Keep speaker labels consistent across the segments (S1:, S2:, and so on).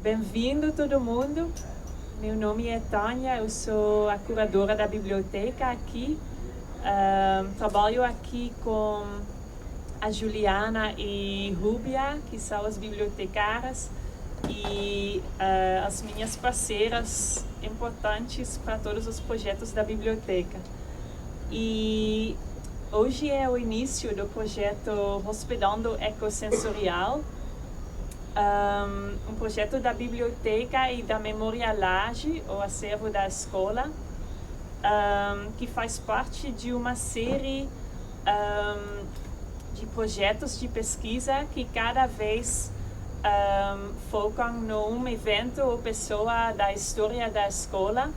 S1: Bem-vindo todo mundo. Meu nome é Tânia, eu sou a curadora da biblioteca aqui. Trabalho aqui com a Juliana e Rúbia, que são as bibliotecárias e as minhas parceiras importantes para todos os projetos da biblioteca. E hoje é o início do projeto Hospedando Ecosensorial, um projeto da biblioteca e da Memória Laje, o acervo da escola, que faz parte de uma série de projetos de pesquisa que cada vez focam num evento ou pessoa da história da escola,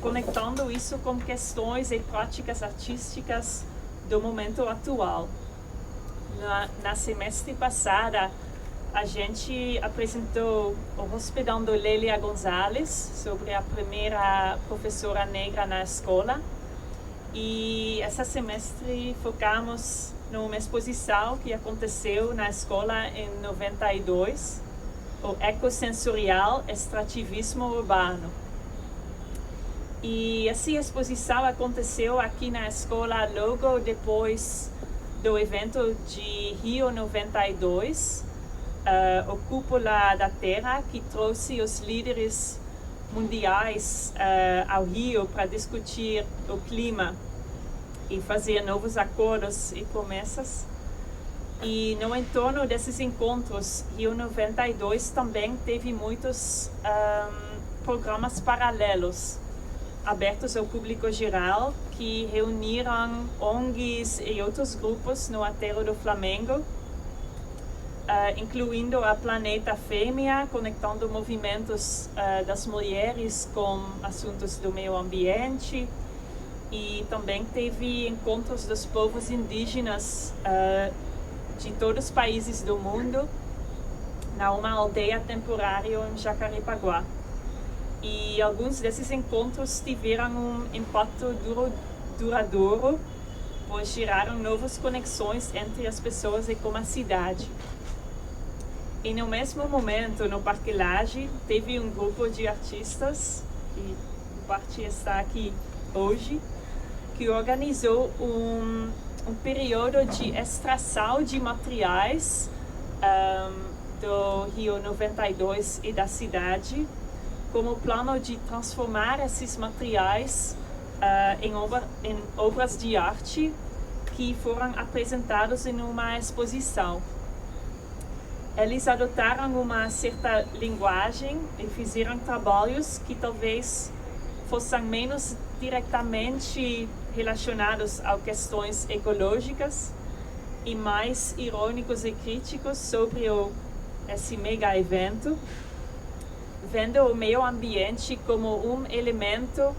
S1: conectando isso com questões e práticas artísticas do momento atual. Na semestre passada, a gente apresentou o Hospedando Lélia Gonzalez, sobre a primeira professora negra na escola. E esse semestre focamos numa exposição que aconteceu na escola em 92, o Ecosensorial Extrativismo Urbano. E essa exposição aconteceu aqui na escola logo depois do evento de Rio 92, o Cúpula da Terra, que trouxe os líderes mundiais ao Rio para discutir o clima e fazer novos acordos e promessas. E no entorno desses encontros, Rio 92 também teve muitos programas paralelos, abertos ao público geral, que reuniram ONGs e outros grupos no aterro do Flamengo, incluindo a Planeta Fêmea, conectando movimentos das mulheres com assuntos do meio ambiente, e também teve encontros dos povos indígenas de todos os países do mundo, numa aldeia temporária em Jacarepaguá. E alguns desses encontros tiveram um impacto duradouro, pois geraram novas conexões entre as pessoas e com a cidade. E no mesmo momento, no Parque Laje, teve um grupo de artistas, que parte está aqui hoje, que organizou um período de extração de materiais do Rio 92 e da cidade, como plano de transformar esses materiais em obras de arte que foram apresentados em uma exposição. Eles adotaram uma certa linguagem e fizeram trabalhos que talvez fossem menos diretamente relacionados a questões ecológicas e mais irônicos e críticos sobre esse mega evento, vendo o meio ambiente como um elemento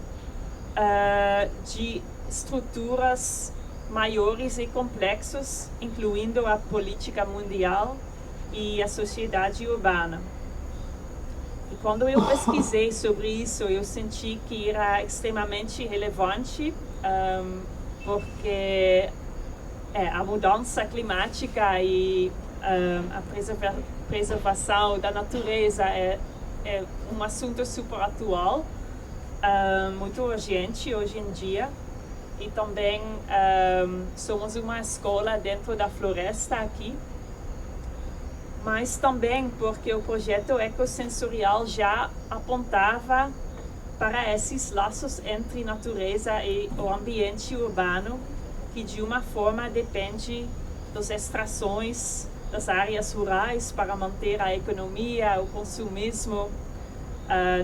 S1: de estruturas maiores e complexos, incluindo a política mundial e a sociedade urbana. E quando eu pesquisei sobre isso, eu senti que era extremamente relevante, porque a mudança climática e a preservação da natureza é um assunto super atual, muito urgente hoje em dia. E também somos uma escola dentro da floresta aqui, mas também porque o projeto Ecosensorial já apontava para esses laços entre natureza e o ambiente urbano, que de uma forma depende das extrações das áreas rurais para manter a economia, o consumismo,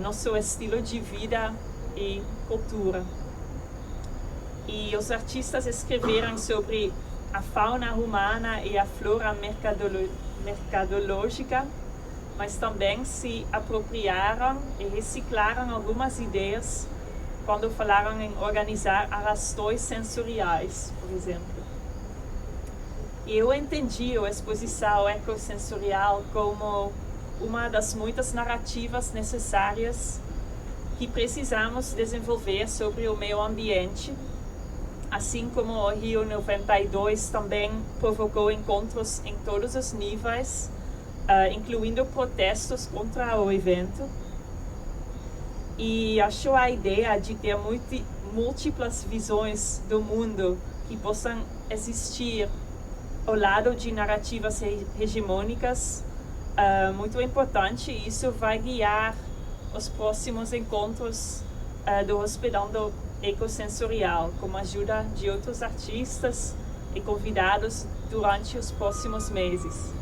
S1: nosso estilo de vida e cultura. E os artistas escreveram sobre a fauna humana e a flora mercadológica, mas também se apropriaram e reciclaram algumas ideias quando falaram em organizar arrastões sensoriais, por exemplo. E eu entendi a exposição ecossensorial como uma das muitas narrativas necessárias que precisamos desenvolver sobre o meio ambiente, assim como o Rio 92 também provocou encontros em todos os níveis, incluindo protestos contra o evento. E achou a ideia de ter múltiplas visões do mundo que possam existir ao lado de narrativas hegemônicas muito importante. Isso vai guiar os próximos encontros do Hospedando Ecosensorial, com a ajuda de outros artistas e convidados durante os próximos meses.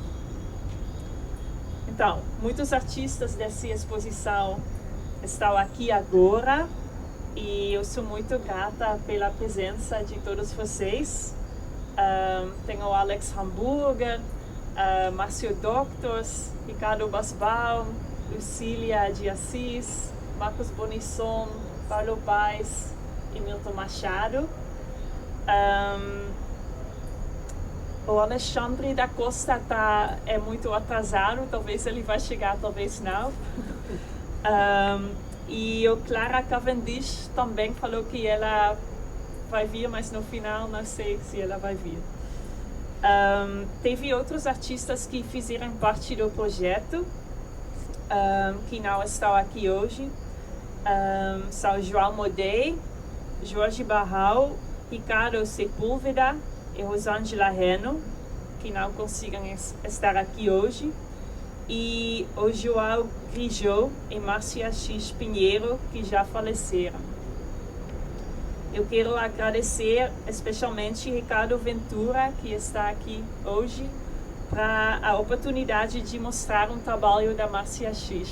S1: Então, muitos artistas dessa exposição estão aqui agora e eu sou muito grata pela presença de todos vocês. Tenho o Alex Hamburger, Márcio Doctors, Ricardo Basbaum, Lucília de Assis, Marcos Bonisson, Paulo Paes e Milton Machado. O Alexandre da Costa é muito atrasado, talvez ele vai chegar, talvez não. E o Clara Cavendish também falou que ela vai vir, mas no final não sei se ela vai vir. Teve outros artistas que fizeram parte do projeto, que não estão aqui hoje. São João Modei, Jorge Barral, Ricardo Sepúlveda e Rosângela Reno, que não conseguem estar aqui hoje, e o João Grijot e Márcia X Pinheiro, que já faleceram. Eu quero agradecer especialmente Ricardo Ventura, que está aqui hoje, para a oportunidade de mostrar um trabalho da Márcia X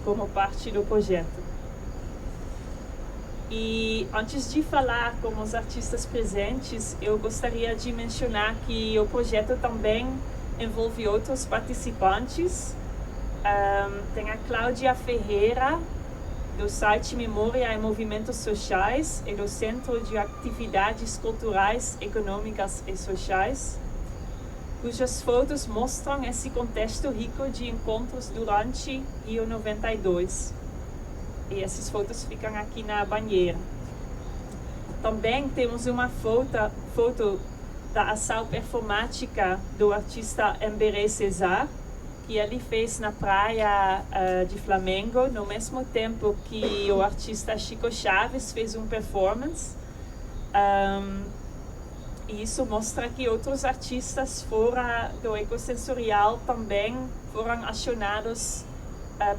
S1: como parte do projeto. E antes de falar com os artistas presentes, eu gostaria de mencionar que o projeto também envolve outros participantes. Tem a Cláudia Ferreira, do site Memória e Movimentos Sociais e do Centro de Atividades Culturais, Econômicas e Sociais, cujas fotos mostram esse contexto rico de encontros durante Rio 92. E essas fotos ficam aqui na banheira. Também temos uma foto da ação performática do artista Emberê César, que ele fez na praia de Flamengo, no mesmo tempo que o artista Chico Chaves fez uma performance. E isso mostra que outros artistas fora do Ecosensorial também foram acionados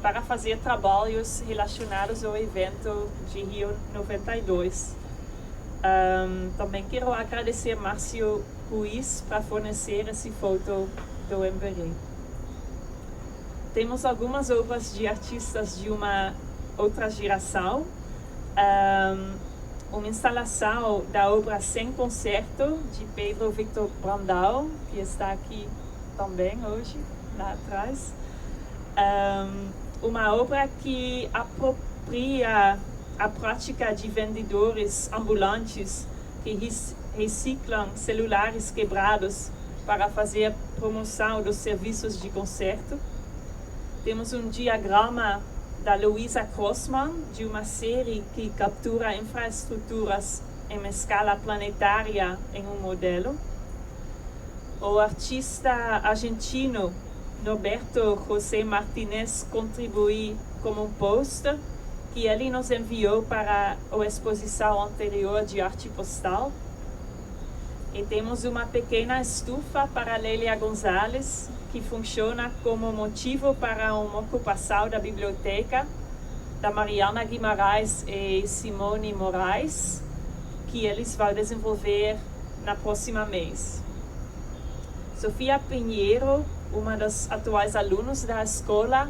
S1: para fazer trabalhos relacionados ao evento de Rio 92. Também quero agradecer a Márcio Ruiz para fornecer essa foto do Emberê. Temos algumas obras de artistas de uma outra geração. Uma instalação da obra Sem Concerto, de Pedro Victor Brandão, que está aqui também hoje, lá atrás. Uma obra que apropria a prática de vendedores ambulantes que reciclam celulares quebrados para fazer promoção dos serviços de concerto. Temos um diagrama da Louisa Crossman, de uma série que captura infraestruturas em escala planetária em um modelo. O artista argentino Norberto José Martínez contribuiu como um pôster que ele nos enviou para a exposição anterior de arte postal. E temos uma pequena estufa para Lélia Gonzalez, que funciona como motivo para uma ocupação da biblioteca da Mariana Guimarães e Simone Moraes, que eles vão desenvolver na próxima mês. Sofia Pinheiro, uma das atuais alunos da escola,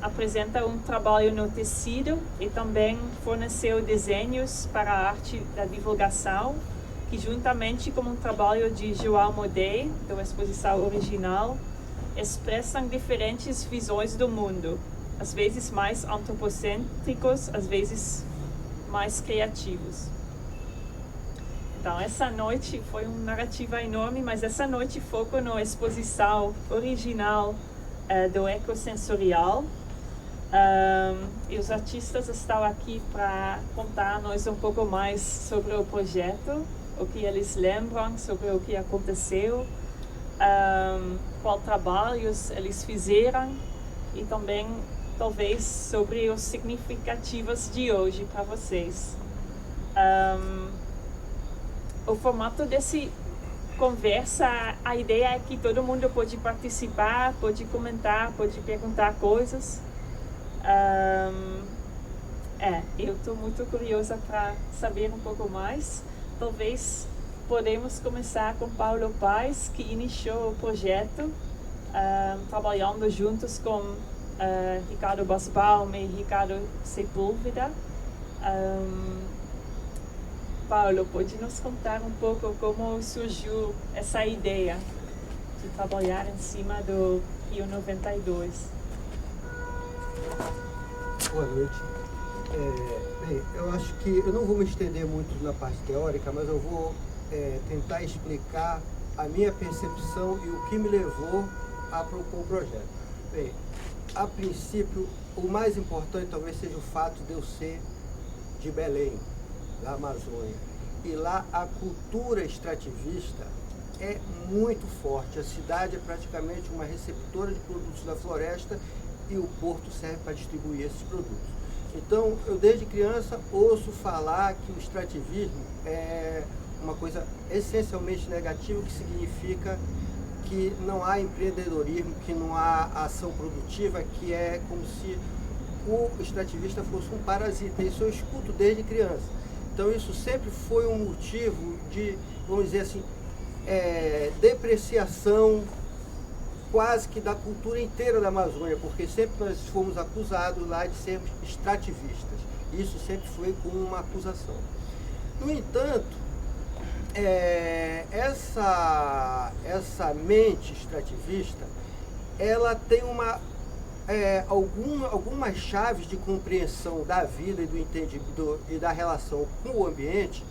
S1: apresenta um trabalho no tecido e também forneceu desenhos para a arte da divulgação, que juntamente com um trabalho de João Modei, da exposição original, expressam diferentes visões do mundo, às vezes mais antropocêntricos, às vezes mais criativos. Então, essa noite foi uma narrativa enorme, mas essa noite foco na exposição original do Ecosensorial. E os artistas estão aqui para contar-nos um pouco mais sobre o projeto, o que eles lembram sobre o que aconteceu. qual trabalhos eles fizeram e também talvez sobre os significativos de hoje para vocês. O formato desse conversa, a ideia é que todo mundo pode participar, pode comentar, pode perguntar coisas. Eu estou muito curiosa para saber um pouco mais. Talvez podemos começar com Paulo Paes, que iniciou o projeto, trabalhando juntos com Ricardo Basbaum e Ricardo Sepúlveda. Paulo, pode nos contar um pouco como surgiu essa ideia de trabalhar em cima do Rio 92?
S2: Boa noite. Bem, eu acho que eu não vou me estender muito na parte teórica, mas eu vou tentar explicar a minha percepção e o que me levou a propor o projeto. Bem, a princípio, o mais importante talvez seja o fato de eu ser de Belém, da Amazônia. E lá a cultura extrativista é muito forte. A cidade é praticamente uma receptora de produtos da floresta e o porto serve para distribuir esses produtos. Então, eu desde criança ouço falar que o extrativismo é uma coisa essencialmente negativa, que significa que não há empreendedorismo, que não há ação produtiva, que é como se o extrativista fosse um parasita. Isso eu escuto desde criança. Então isso sempre foi um motivo de, vamos dizer assim, depreciação quase que da cultura inteira da Amazônia, porque sempre nós fomos acusados lá de sermos extrativistas. Isso sempre foi como uma acusação. No entanto, essa mente extrativista, ela tem algumas chaves de compreensão da vida e do entendimento e da relação com o ambiente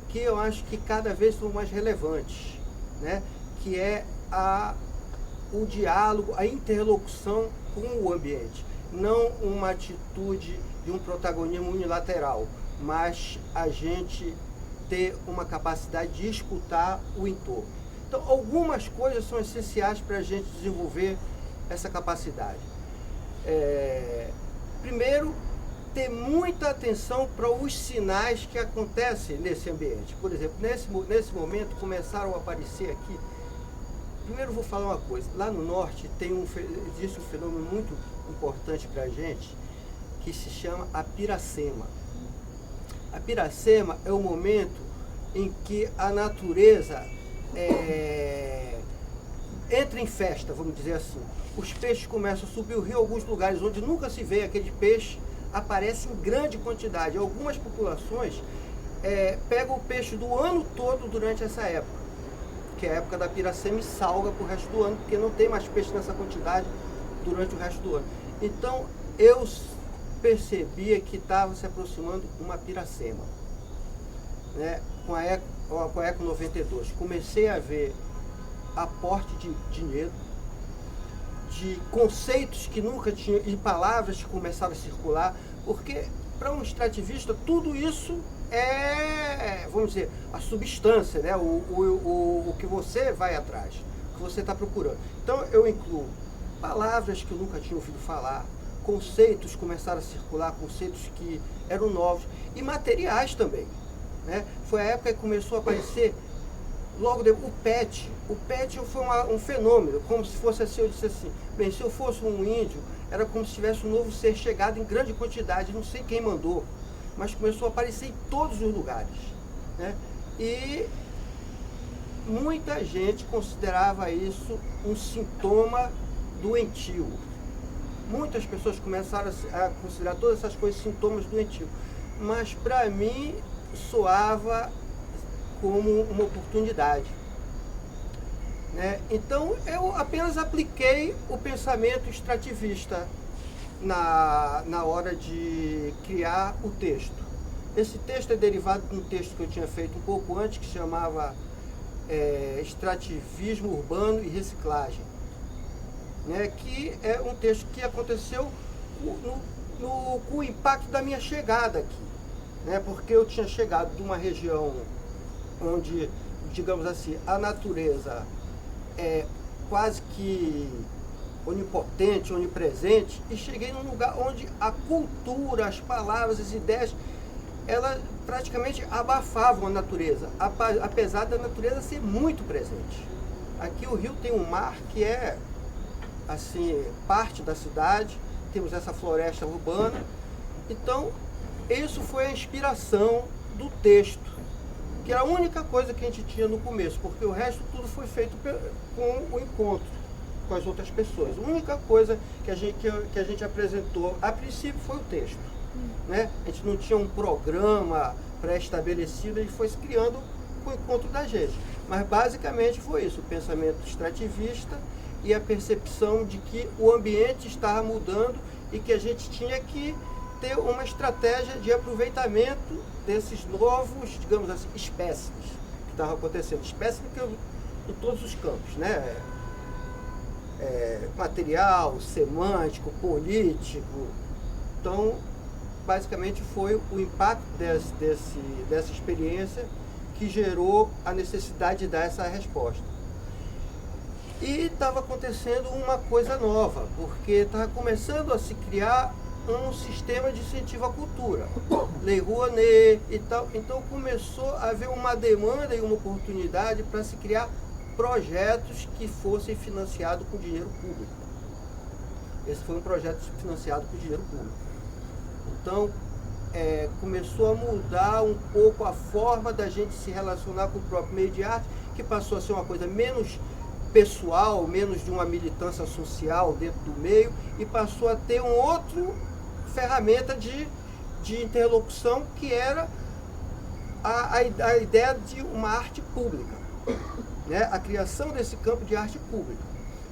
S2: que eu acho que cada vez são mais relevantes, né? Que é o diálogo, a interlocução com o ambiente, não uma atitude de um protagonismo unilateral, mas a gente ter uma capacidade de escutar o entorno. Então, algumas coisas são essenciais para a gente desenvolver essa capacidade. Primeiro, ter muita atenção para os sinais que acontecem nesse ambiente. Por exemplo, nesse momento começaram a aparecer aqui. Primeiro vou falar uma coisa, lá no norte existe um fenômeno muito importante para a gente, que se chama a piracema. A piracema é o momento em que a natureza entra em festa, vamos dizer assim. Os peixes começam a subir o rio, em alguns lugares onde nunca se vê aquele peixe, aparece em grande quantidade. Algumas populações pegam o peixe do ano todo durante essa época, que é a época da piracema, e salga para o resto do ano, porque não tem mais peixe nessa quantidade durante o resto do ano. Então, eu percebia que estava se aproximando uma piracema, né? Com a Eco 92. Comecei a ver aporte de dinheiro, de conceitos que nunca tinham, e palavras que começaram a circular, porque para um extrativista tudo isso vamos dizer, a substância, né? O que você vai atrás, o que você está procurando. Então eu incluo palavras que eu nunca tinha ouvido falar, conceitos começaram a circular, conceitos que eram novos, e materiais também, né? Foi a época que começou a aparecer, logo depois, o PET. O PET foi um fenômeno, como se fosse assim, eu disse assim, bem, se eu fosse um índio, era como se tivesse um novo ser chegado em grande quantidade, não sei quem mandou, mas começou a aparecer em todos os lugares, né? E muita gente considerava isso um sintoma doentio. Muitas pessoas começaram a considerar todas essas coisas sintomas doentios, mas para mim soava como uma oportunidade, né? Então eu apenas apliquei o pensamento extrativista na hora de criar o texto. Esse texto é derivado de um texto que eu tinha feito um pouco antes, que se chamava Extrativismo Urbano e Reciclagem, né? Que é um texto que aconteceu com o impacto da minha chegada aqui, né? Porque eu tinha chegado de uma região onde, digamos assim, a natureza quase que onipotente, onipresente, e cheguei num lugar onde a cultura, as palavras, as ideias, elas praticamente abafavam a natureza, apesar da natureza ser muito presente. Aqui o Rio tem um mar que é, assim, parte da cidade, temos essa floresta urbana. Então, isso foi a inspiração do texto, que era a única coisa que a gente tinha no começo, porque o resto tudo foi feito com o encontro com as outras pessoas. A única coisa que a gente apresentou a princípio foi o texto. Né? A gente não tinha um programa pré-estabelecido, ele foi se criando com o encontro da gente. Mas basicamente foi isso, o pensamento extrativista e a percepção de que o ambiente estava mudando e que a gente tinha que ter uma estratégia de aproveitamento desses novos, digamos assim, espécimes que estavam acontecendo. Espécimes em todos os campos, né? Material, semântico, político. Então, basicamente foi o impacto dessa experiência que gerou a necessidade de dar essa resposta. E estava acontecendo uma coisa nova, porque estava começando a se criar um sistema de incentivo à cultura, Lei Rouanet e tal. Então começou a haver uma demanda e uma oportunidade para se criar projetos que fossem financiados com dinheiro público. Esse foi um projeto financiado com dinheiro público. Então, começou a mudar um pouco a forma da gente se relacionar com o próprio meio de arte, que passou a ser uma coisa menos pessoal, menos de uma militância social dentro do meio, e passou a ter um outro ferramenta de interlocução, que era a ideia de uma arte pública, né? A criação desse campo de arte pública.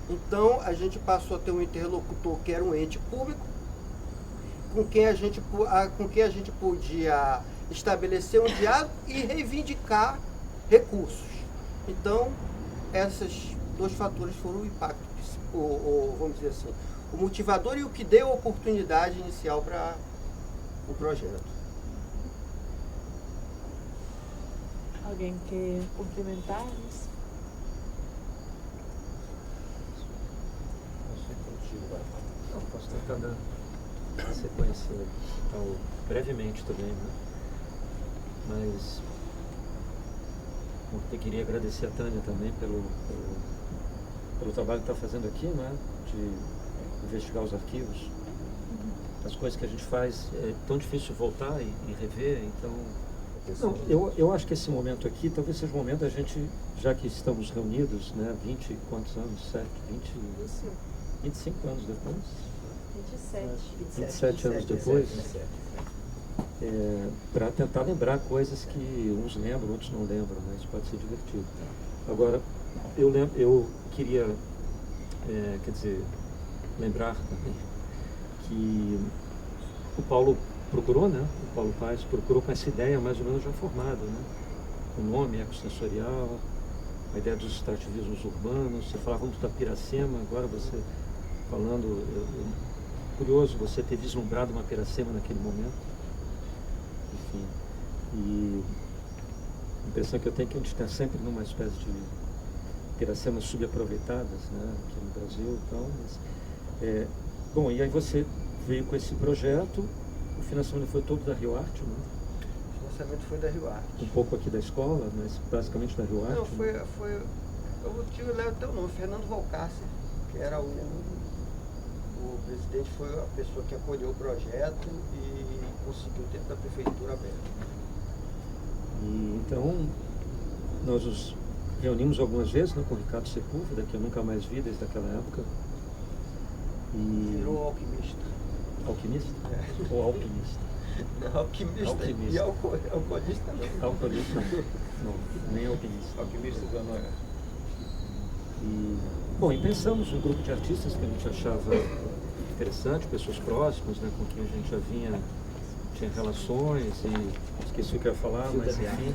S2: Então, a gente passou a ter um interlocutor que era um ente público, com quem a gente podia estabelecer um diálogo e reivindicar recursos. Então, esses dois fatores foram o impacto, vamos dizer assim, o motivador e o que deu a oportunidade inicial para o projeto.
S1: Alguém quer complementar isso?
S3: Não, posso tentar dar sequência, então, brevemente também, né? Mas eu queria agradecer a Tânia também pelo trabalho que está fazendo aqui, né? De investigar os arquivos. As coisas que a gente faz, é tão difícil voltar e rever, então... Não, eu acho que esse momento aqui, talvez seja o momento da gente, já que estamos reunidos, né, 20 e quantos anos? 25 anos depois? 27 anos depois, para tentar lembrar coisas que uns lembram, outros não lembram, né? Isso pode ser divertido. Agora, eu queria, lembrar também que o Paulo procurou, né? O Paulo Paes procurou com essa ideia mais ou menos já formada, né? O nome ecossensorial, a ideia dos extrativismos urbanos. Você falava muito da Piracema, agora você falando, curioso você ter vislumbrado uma Piracema naquele momento. Enfim, e a impressão que eu tenho é que a gente está sempre numa espécie de Piracemas subaproveitadas, né, aqui no Brasil. Então, bom, e aí você veio com esse projeto, o financiamento foi todo da Rio Arte, né?
S2: O financiamento foi da Rio Arte.
S3: Um pouco aqui da escola, mas basicamente da Rio Arte.
S2: Não, foi o tio leva até o nome, Fernando Valcárcer, que era o presidente, foi a pessoa que acolheu o projeto e conseguiu dentro da prefeitura aberta.
S3: E então, nós nos reunimos algumas vezes, né, com o Ricardo Sepúlveda, que eu nunca mais vi desde aquela época. E...
S2: Virou alquimista.
S3: Alquimista? Ou alpinista?
S2: Alquimista. E alcoolista não.
S3: Alcoolista não, nem alpinista.
S4: Alquimista da Noia.
S3: Bom, e pensamos um grupo de artistas que a gente achava interessante, pessoas próximas, né, com quem a gente já tinha relações, e esqueci o que eu ia falar, mas enfim,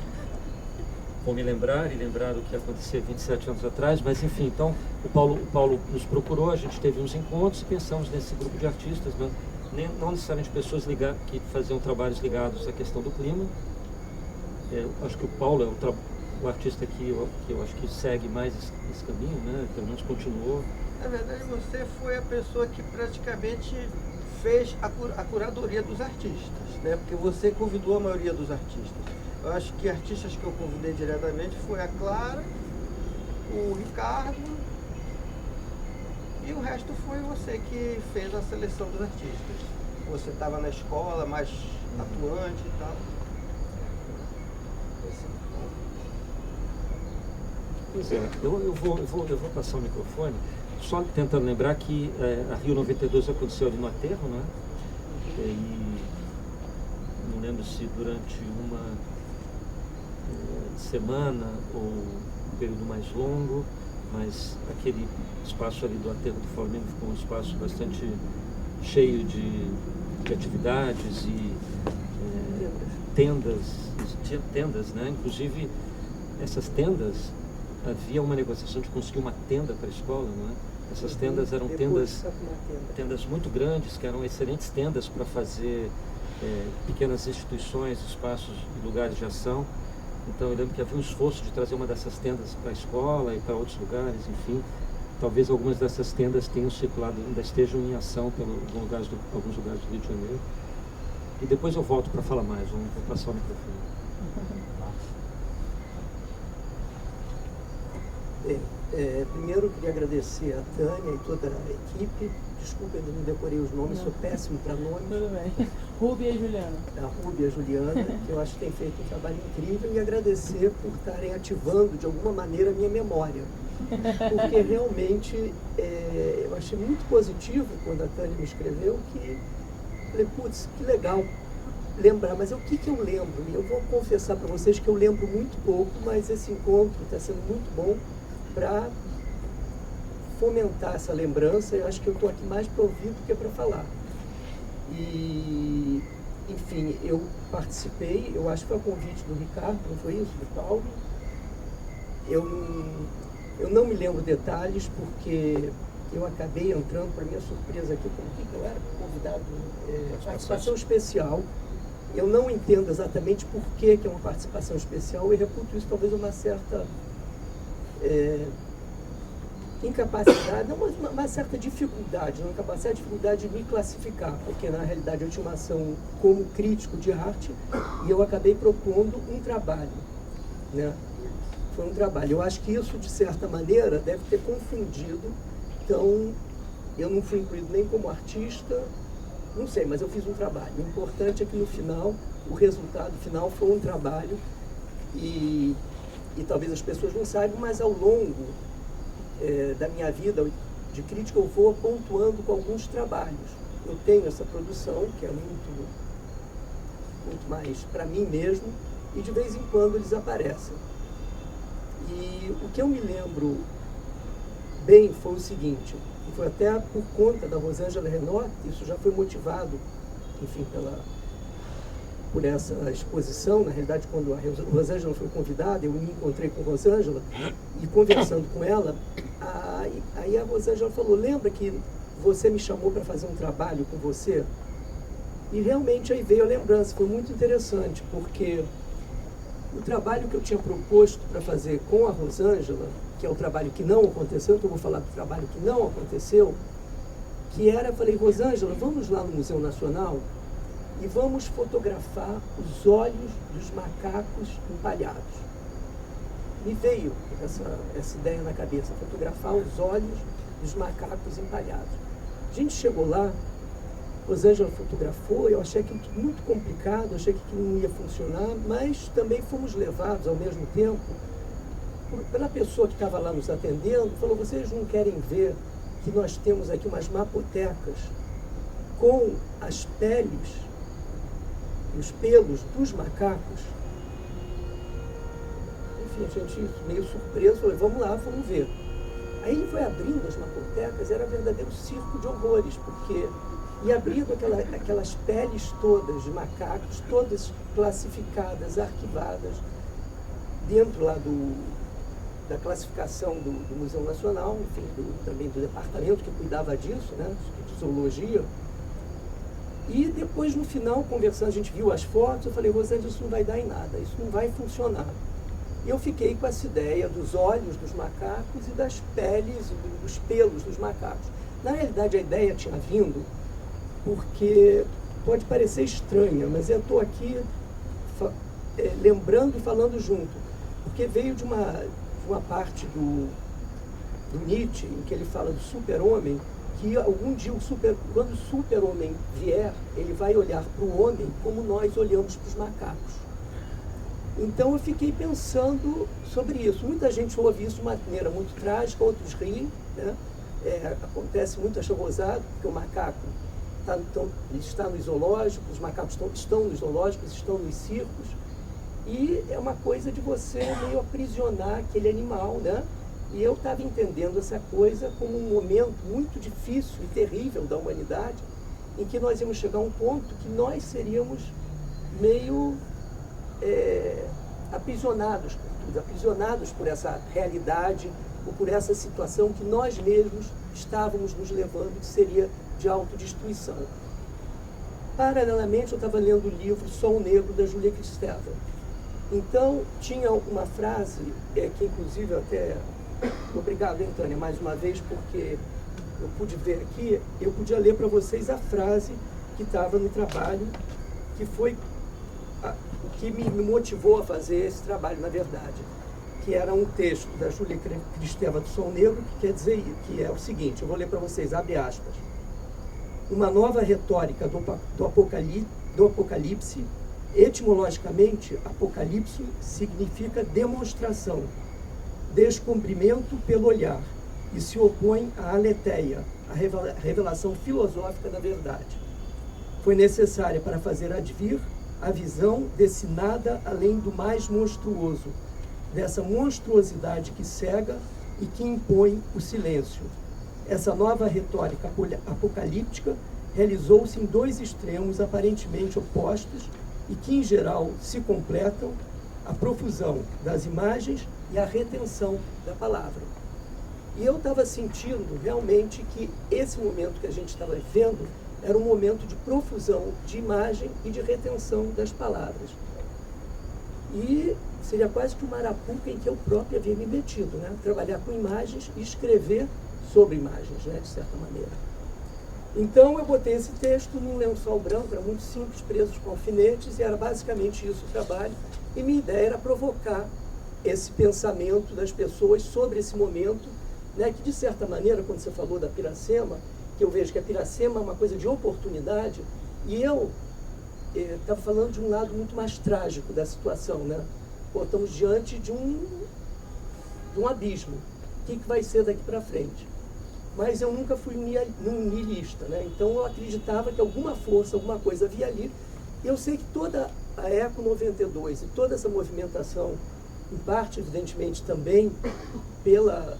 S3: vou me lembrar e lembrar o que aconteceu 27 anos atrás, mas enfim, então o Paulo nos procurou, a gente teve uns encontros e pensamos nesse grupo de artistas, né, não necessariamente pessoas que faziam trabalhos ligados à questão do clima. Acho que o Paulo o artista que eu acho que segue mais esse caminho, né? Pelo menos continuou.
S2: Na verdade, você foi a pessoa que praticamente fez a curadoria dos artistas, né? Porque você convidou a maioria dos artistas. Eu acho que artistas que eu convidei diretamente foi a Clara, o Ricardo, e o resto foi você que fez a seleção dos artistas. Você estava na escola, mais atuante e tal.
S3: Pois é, eu vou passar o microfone, só tentando lembrar que a Rio 92 aconteceu ali no aterro, né? E não lembro se durante uma semana ou um período mais longo, mas aquele espaço ali do aterro do Flamengo ficou um espaço bastante cheio de atividades e tendas, né? Inclusive essas tendas, havia uma negociação de conseguir uma tenda para a escola, não é? Essas tendas eram tendas muito grandes, que eram excelentes tendas para fazer pequenas instituições, espaços e lugares de ação. Então eu lembro que havia um esforço de trazer uma dessas tendas para a escola e para outros lugares, enfim. Talvez algumas dessas tendas tenham circulado, ainda estejam em ação em alguns lugares do Rio de Janeiro. E depois eu volto para falar mais, vou passar o microfone.
S4: Primeiro eu queria agradecer a Tânia e toda a equipe. Desculpa, ainda não decorei os nomes, sou péssimo para nomes.
S5: Tudo bem. Rúbia e Juliana.
S4: A Rúbia e a Juliana, que eu acho que tem feito um trabalho incrível, e agradecer por estarem ativando de alguma maneira a minha memória. Porque realmente eu achei muito positivo quando a Tânia me escreveu, que falei, putz, que legal lembrar, mas o que eu lembro? E eu vou confessar para vocês que eu lembro muito pouco, mas esse encontro está sendo muito bom para fomentar essa lembrança. Eu acho que eu estou aqui mais para ouvir do que para falar. E, enfim, eu participei, eu acho que foi a convite do Ricardo, não foi isso? Do Paulo. Eu não me lembro detalhes, porque eu acabei entrando, para minha surpresa aqui, como que eu era convidado, participação especial. Eu não entendo exatamente por que é uma participação especial, e reputo isso talvez uma certa incapacidade, não, mas uma certa dificuldade, dificuldade de me classificar, porque na realidade eu tinha uma ação como crítico de arte e eu acabei propondo um trabalho, né? Foi um trabalho. Eu acho que isso, de certa maneira, deve ter confundido. Então, eu não fui incluído nem como artista, não sei, mas eu fiz um trabalho. O importante é que no final, o resultado final foi um trabalho e talvez as pessoas não saibam, mas ao longo da minha vida de crítica eu vou pontuando com alguns trabalhos. Eu tenho essa produção, que é muito mais para mim mesmo, e de vez em quando eles aparecem. E o que eu me lembro bem foi o seguinte, e foi até por conta da Rosângela Renault, isso já foi motivado, enfim, por essa exposição. Na realidade, quando a Rosângela foi convidada, eu me encontrei com a Rosângela e conversando com ela, aí a Rosângela falou, lembra que você me chamou para fazer um trabalho com você? E realmente aí veio a lembrança, foi muito interessante, porque o trabalho que eu tinha proposto para fazer com a Rosângela, que é o trabalho que não aconteceu, então eu vou falar do trabalho que não aconteceu, que era, eu falei, Rosângela, vamos lá no Museu Nacional e vamos fotografar os olhos dos macacos empalhados. Me veio essa ideia na cabeça, fotografar os olhos dos macacos empalhados. A gente chegou lá, Rosângela fotografou, eu achei aquilo muito complicado, achei que aquilo não ia funcionar, mas também fomos levados ao mesmo tempo pela pessoa que estava lá nos atendendo, falou, vocês não querem ver que nós temos aqui umas mapotecas com as peles, os pelos dos macacos? Enfim, a gente meio surpreso, falou, vamos lá, vamos ver. Aí ele foi abrindo as mapotecas, era um verdadeiro circo de horrores, porque ia abrindo aquelas peles todas de macacos, todas classificadas, arquivadas, dentro lá da classificação do Museu Nacional, enfim, também do departamento que cuidava disso, né, de zoologia. E depois, no final, conversando, a gente viu as fotos, eu falei, Rosângela, isso não vai dar em nada, isso não vai funcionar. E eu fiquei com essa ideia dos olhos dos macacos e das peles, dos pelos dos macacos. Na realidade, a ideia tinha vindo porque pode parecer estranha, mas eu estou aqui lembrando e falando junto, porque veio de uma parte do Nietzsche, em que ele fala do super-homem, que algum dia, quando o super-homem vier, ele vai olhar para o homem como nós olhamos para os macacos. Então eu fiquei pensando sobre isso. Muita gente ouve isso de uma maneira muito trágica, outros riem, né? Acontece muito, acham gozado, porque o macaco está no zoológico, os macacos estão nos zoológicos, estão nos circos, e é uma coisa de você meio aprisionar aquele animal, né? E eu estava entendendo essa coisa como um momento muito difícil e terrível da humanidade, em que nós íamos chegar a um ponto que nós seríamos meio aprisionados por tudo, aprisionados por essa realidade ou por essa situação que nós mesmos estávamos nos levando, que seria de autodestruição. Paralelamente, eu estava lendo o livro Sol Negro, da Júlia Kristeva. Então, tinha uma frase, que inclusive até... Obrigado, hein, Tânia, mais uma vez, porque eu pude ver aqui, eu podia ler para vocês a frase que estava no trabalho, que foi o que me motivou a fazer esse trabalho, na verdade, que era um texto da Júlia Kristeva do Sol Negro, que quer dizer, que é o seguinte, eu vou ler para vocês, abre aspas. Uma nova retórica do apocalipse, etimologicamente, apocalipse significa demonstração, descobrimento pelo olhar, e se opõe à aletheia, a revelação filosófica da verdade. Foi necessária para fazer advir a visão desse nada além do mais monstruoso, dessa monstruosidade que cega e que impõe o silêncio. Essa nova retórica apocalíptica realizou-se em dois extremos aparentemente opostos e que, em geral, se completam: a profusão das imagens e a retenção da palavra. E eu estava sentindo realmente que esse momento que a gente estava vivendo era um momento de profusão de imagem e de retenção das palavras. E seria quase que uma arapuca em que eu próprio havia me metido, né? Trabalhar com imagens e escrever sobre imagens, né? De certa maneira. Então eu botei esse texto num lençol branco, era muito simples, preso com alfinetes, e era basicamente isso o trabalho. E minha ideia era provocar esse pensamento das pessoas sobre esse momento, né? Que de certa maneira, quando você falou da Piracema, que eu vejo que a Piracema é uma coisa de oportunidade, e eu estava falando de um lado muito mais trágico da situação, né? Pô, estamos diante de um abismo. O que vai ser daqui para frente? Mas eu nunca fui um niilista, né? Então eu acreditava que alguma força, alguma coisa havia ali. E eu sei que toda a Eco 92 e toda essa movimentação, em parte, evidentemente, também pela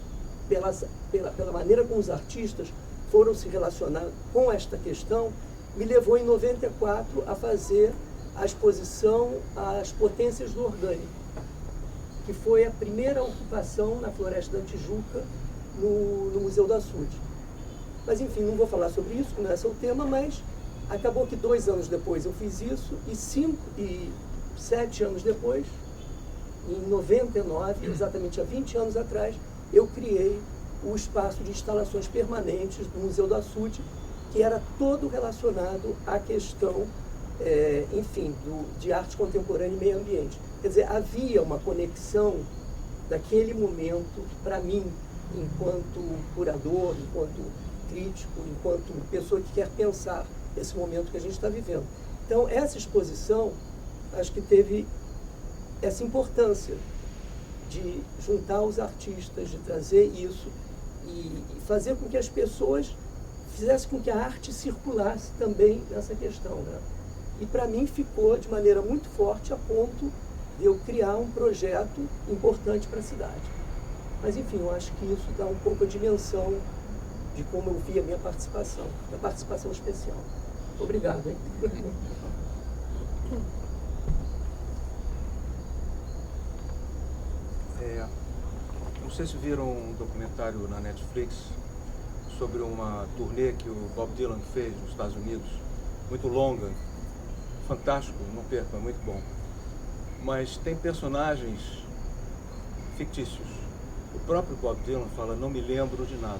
S4: maneira como os artistas foram se relacionar com esta questão, me levou em 94 a fazer a exposição As Potências do Orgânico, que foi a primeira ocupação na Floresta da Tijuca, no Museu da Açude. Mas enfim, não vou falar sobre isso, que não é esse o tema, mas acabou que 2 anos depois eu fiz isso, e 7 anos depois, em 99, exatamente há 20 anos atrás, eu criei o espaço de instalações permanentes do Museu da Açude, que era todo relacionado à questão, enfim, de arte contemporânea e meio ambiente. Quer dizer, havia uma conexão daquele momento, para mim, enquanto curador, enquanto crítico, enquanto pessoa que quer pensar esse momento que a gente está vivendo. Então, essa exposição, acho que teve essa importância de juntar os artistas, de trazer isso e fazer com que as pessoas fizessem com que a arte circulasse também nessa questão, né? E para mim ficou de maneira muito forte a ponto de eu criar um projeto importante para a cidade. Mas enfim, eu acho que isso dá um pouco a dimensão de como eu vi a minha participação especial. Obrigado, hein?
S6: Não sei se viram um documentário na Netflix sobre uma turnê que o Bob Dylan fez nos Estados Unidos, muito longa, fantástico, não percam, é muito bom. Mas tem personagens fictícios. O próprio Bob Dylan fala, não me lembro de nada.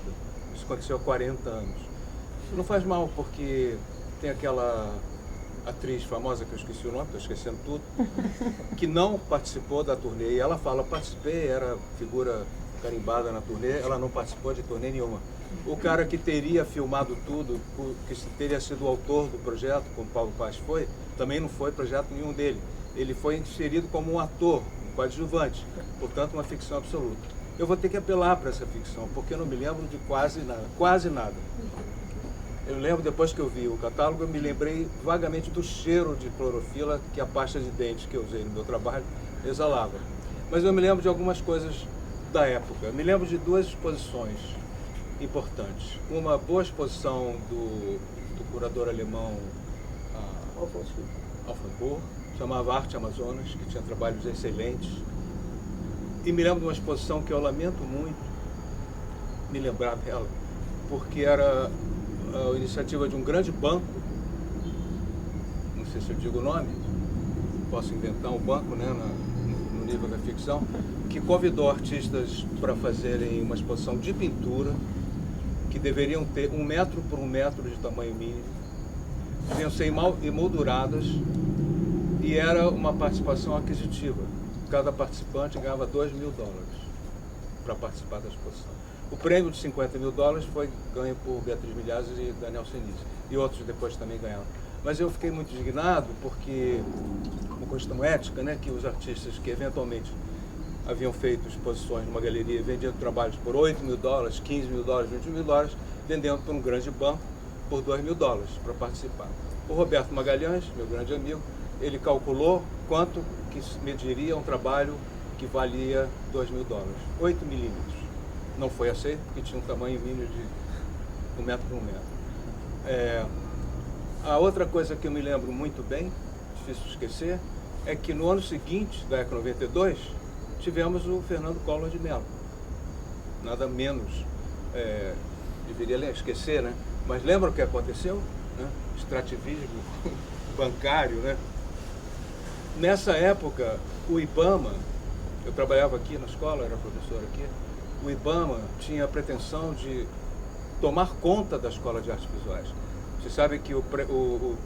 S6: Isso aconteceu há 40 anos. Não faz mal, porque tem aquela atriz famosa, que eu esqueci o nome, estou esquecendo tudo, que não participou da turnê. E ela fala, participei, era figura carimbada na turnê, ela não participou de turnê nenhuma. O cara que teria filmado tudo, que teria sido o autor do projeto, como Paulo Paes foi, também não foi projeto nenhum dele. Ele foi inserido como um ator, um coadjuvante, portanto uma ficção absoluta. Eu vou ter que apelar para essa ficção, porque eu não me lembro de quase nada, quase nada. Eu lembro, depois que eu vi o catálogo, eu me lembrei vagamente do cheiro de clorofila que a pasta de dente que eu usei no meu trabalho exalava. Mas eu me lembro de algumas coisas da época. Eu me lembro de duas exposições importantes. Uma boa exposição do curador alemão Alfred Bohr, chamava Arte Amazonas, que tinha trabalhos excelentes. E me lembro de uma exposição que eu lamento muito me lembrar dela, porque era a iniciativa de um grande banco, não sei se eu digo o nome, posso inventar um banco, né, no nível da ficção, que convidou artistas para fazerem uma exposição de pintura, que deveriam ter 1 metro por 1 metro de tamanho mínimo, deviam ser emolduradas, e era uma participação aquisitiva. Cada participante ganhava $2.000 para participar da exposição. O prêmio de $50 mil foi ganho por Beatriz Milhazes e Daniel Senise, e outros depois também ganharam. Mas eu fiquei muito indignado porque, uma questão ética, né, que os artistas que eventualmente haviam feito exposições numa galeria e vendiam trabalhos por $8 mil, $15 mil, $20 mil, vendendo para um grande banco por $2 mil para participar. O Roberto Magalhães, meu grande amigo, ele calculou quanto que mediria um trabalho que valia $2 mil, 8 milímetros. Não foi aceito porque tinha um tamanho mínimo de 1 metro por 1 metro. A outra coisa que eu me lembro muito bem, difícil esquecer, é que no ano seguinte, da década 92, tivemos o Fernando Collor de Mello. Nada menos, deveria esquecer, né? Mas lembra o que aconteceu? Né? Extrativismo bancário, né? Nessa época, o IBAMA, eu trabalhava aqui na escola, era professor aqui, o IBAMA tinha a pretensão de tomar conta da Escola de Artes Visuais. Você sabe que o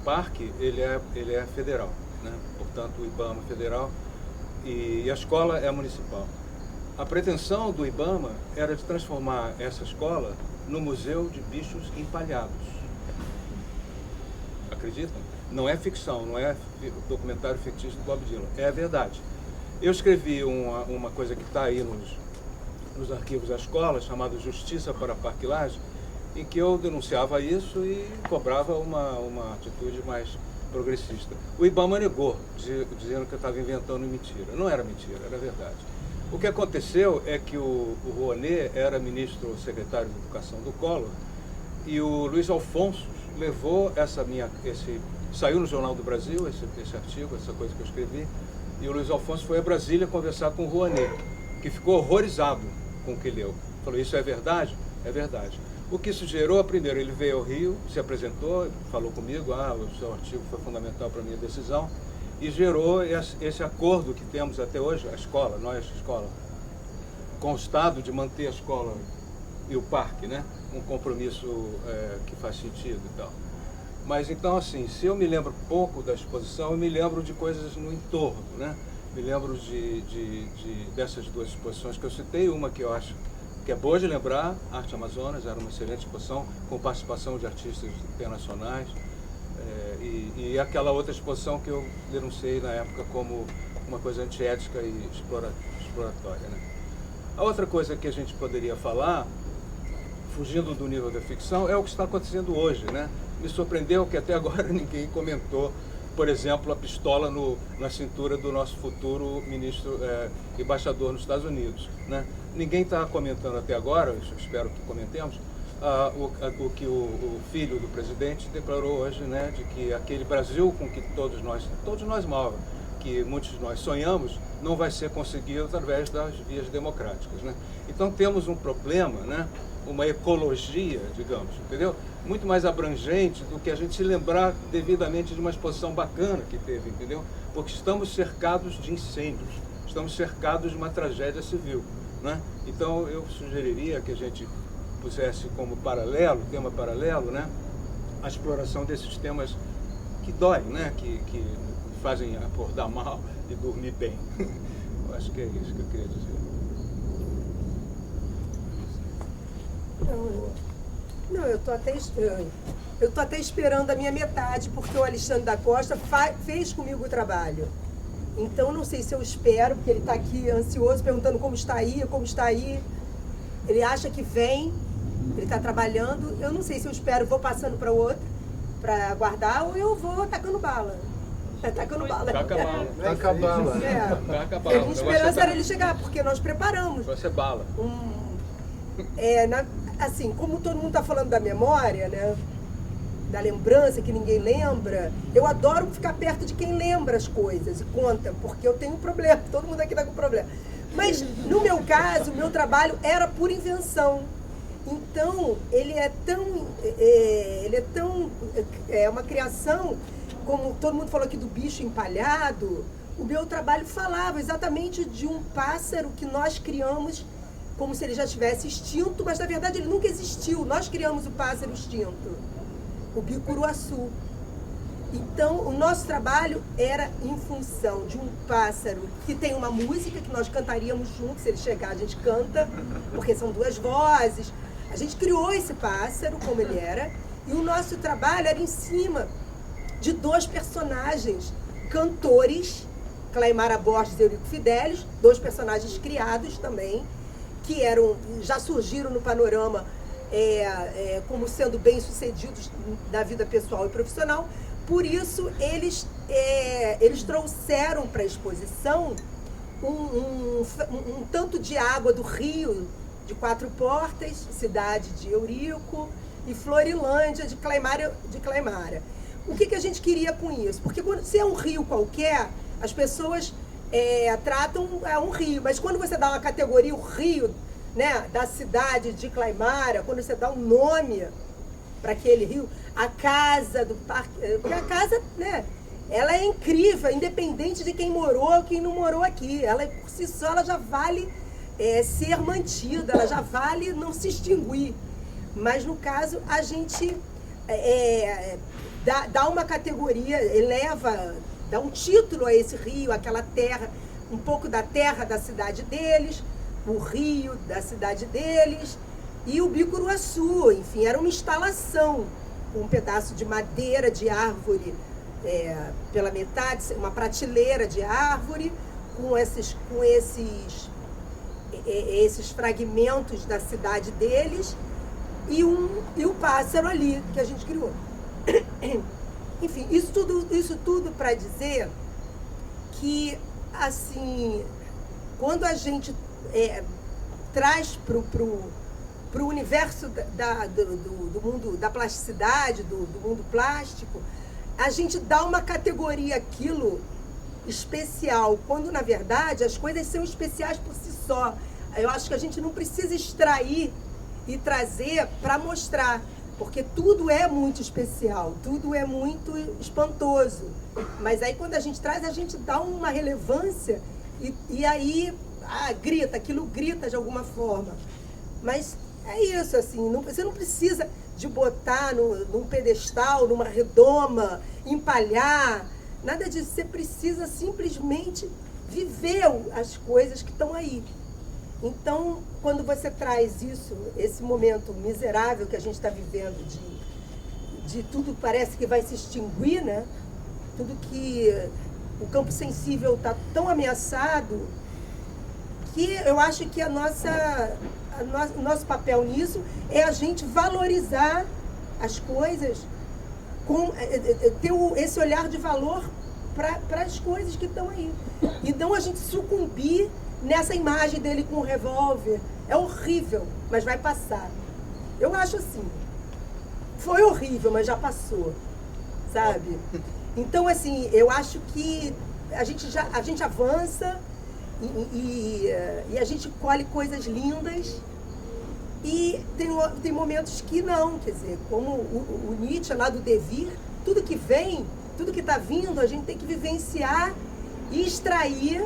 S6: parque, ele é federal, né? Portanto, o IBAMA é federal e a escola é municipal. A pretensão do IBAMA era de transformar essa escola no Museu de Bichos Empalhados. Acreditam? Não é ficção, não é documentário fictício do Bob Dylan, é a verdade. Eu escrevi uma coisa que está aí nos arquivos da escola, chamada Justiça para a Parque Lage, em que eu denunciava isso e cobrava uma atitude mais progressista. O IBAMA negou, dizendo que eu estava inventando mentira. Não era mentira, era verdade. O que aconteceu é que o Rouanet era ministro secretário de Educação do Collor e o Luiz Alfonso levou saiu no Jornal do Brasil esse artigo, essa coisa que eu escrevi, e o Luiz Alfonso foi a Brasília conversar com o Rouanet, que ficou horrorizado com o que leu. Falou, isso é verdade? É verdade. O que isso gerou, primeiro, ele veio ao Rio, se apresentou, falou comigo, o seu artigo foi fundamental para a minha decisão, e gerou esse acordo que temos até hoje, a escola, com o Estado de manter a escola e o parque, né? Um compromisso que faz sentido e tal. Mas então, assim, se eu me lembro pouco da exposição, eu me lembro de coisas no entorno, né? Me lembro dessas duas exposições que eu citei, uma que eu acho que é boa de lembrar, Arte Amazonas, era uma excelente exposição, com participação de artistas internacionais, e aquela outra exposição que eu denunciei na época como uma coisa antiética e exploratória, né? A outra coisa que a gente poderia falar, fugindo do nível da ficção, é o que está acontecendo hoje, né? Me surpreendeu que até agora ninguém comentou, por exemplo, a pistola na cintura do nosso futuro embaixador nos Estados Unidos, né? Ninguém está comentando até agora, eu espero que comentemos, o que o filho do presidente declarou hoje, né? De que aquele Brasil com que todos nós mal, que muitos de nós sonhamos, não vai ser conseguido através das vias democráticas, né? Então temos um problema, né? Uma ecologia, digamos, entendeu? Muito mais abrangente do que a gente se lembrar devidamente de uma exposição bacana que teve, entendeu? Porque estamos cercados de incêndios, estamos cercados de uma tragédia civil, né? Então eu sugeriria que a gente pusesse como paralelo, tema paralelo, né, a exploração desses temas que doem, né, que fazem acordar mal e dormir bem. Eu acho que é isso que eu queria dizer.
S7: Não, eu tô até esperando a minha metade, porque o Alexandre da Costa fez comigo o trabalho. Então, não sei se eu espero, porque ele está aqui ansioso, perguntando como está aí. Ele acha que vem, ele está trabalhando. Eu não sei se eu espero, vou passando para outro, para aguardar, ou eu vou tacando bala. Tacando bala.
S6: Taca bala.
S2: Taca bala.
S6: Taca bala.
S7: A minha esperança era ele chegar, porque nós preparamos.
S6: Vai ser bala.
S7: Assim, como todo mundo está falando da memória, né? Da lembrança que ninguém lembra, eu adoro ficar perto de quem lembra as coisas e conta, porque eu tenho um problema, todo mundo aqui está com problema. Mas, no meu caso, o meu trabalho era por invenção. Então, ele é uma criação, como todo mundo falou aqui do bicho empalhado, o meu trabalho falava exatamente de um pássaro que nós criamos como se ele já tivesse extinto, mas na verdade ele nunca existiu. Nós criamos o pássaro extinto, o bicuruaçu. Então, o nosso trabalho era em função de um pássaro que tem uma música que nós cantaríamos juntos. Se ele chegar, a gente canta, porque são duas vozes. A gente criou esse pássaro como ele era, e o nosso trabalho era em cima de dois personagens cantores, Claimara Borges e Eurico Fidelis, dois personagens criados também, que já surgiram no panorama como sendo bem-sucedidos na vida pessoal e profissional. Por isso, eles trouxeram para a exposição um tanto de água do Rio, de Quatro Portas, cidade de Eurico, e Florilândia, de Claimara. O que a gente queria com isso? Porque se é um rio qualquer, as pessoas tratam um rio, mas quando você dá uma categoria, o rio, né, da cidade de Claimara, quando você dá um nome para aquele rio, a casa do parque, porque a casa, né, ela é incrível, independente de quem morou ou quem não morou aqui. Ela, por si só, ela já vale ser mantida, ela já vale não se extinguir. Mas, no caso, a gente dá uma categoria, dá um título a esse rio, aquela terra, um pouco da terra da cidade deles, o rio da cidade deles, e o bicuruaçu, enfim, era uma instalação, um pedaço de madeira de árvore pela metade, uma prateleira de árvore, com esses fragmentos da cidade deles, e o pássaro ali que a gente criou. Enfim, isso tudo para dizer que, assim, quando a gente traz para o universo do mundo da plasticidade, do mundo plástico, a gente dá uma categoria àquilo especial, quando na verdade as coisas são especiais por si só. Eu acho que a gente não precisa extrair e trazer para mostrar, porque tudo é muito especial, tudo é muito espantoso. Mas aí quando a gente traz, a gente dá uma relevância e aí aquilo grita de alguma forma. Mas é isso, assim, você não precisa de botar num pedestal, numa redoma, empalhar, nada disso. Você precisa simplesmente viver as coisas que estão aí. Então, quando você traz esse momento miserável que a gente está vivendo, de tudo parece que vai se extinguir, né? Tudo que o campo sensível está tão ameaçado, que eu acho que o nosso papel nisso é a gente valorizar as coisas, ter esse olhar de valor para as coisas que estão aí. E não a gente sucumbir nessa imagem dele com um revólver. É horrível, mas vai passar. Eu acho assim. Foi horrível, mas já passou. Sabe? Então, assim, eu acho que a gente avança e a gente colhe coisas lindas. E tem momentos que não, quer dizer, como o Nietzsche lá do devir, tudo que vem, tudo que está vindo, a gente tem que vivenciar e extrair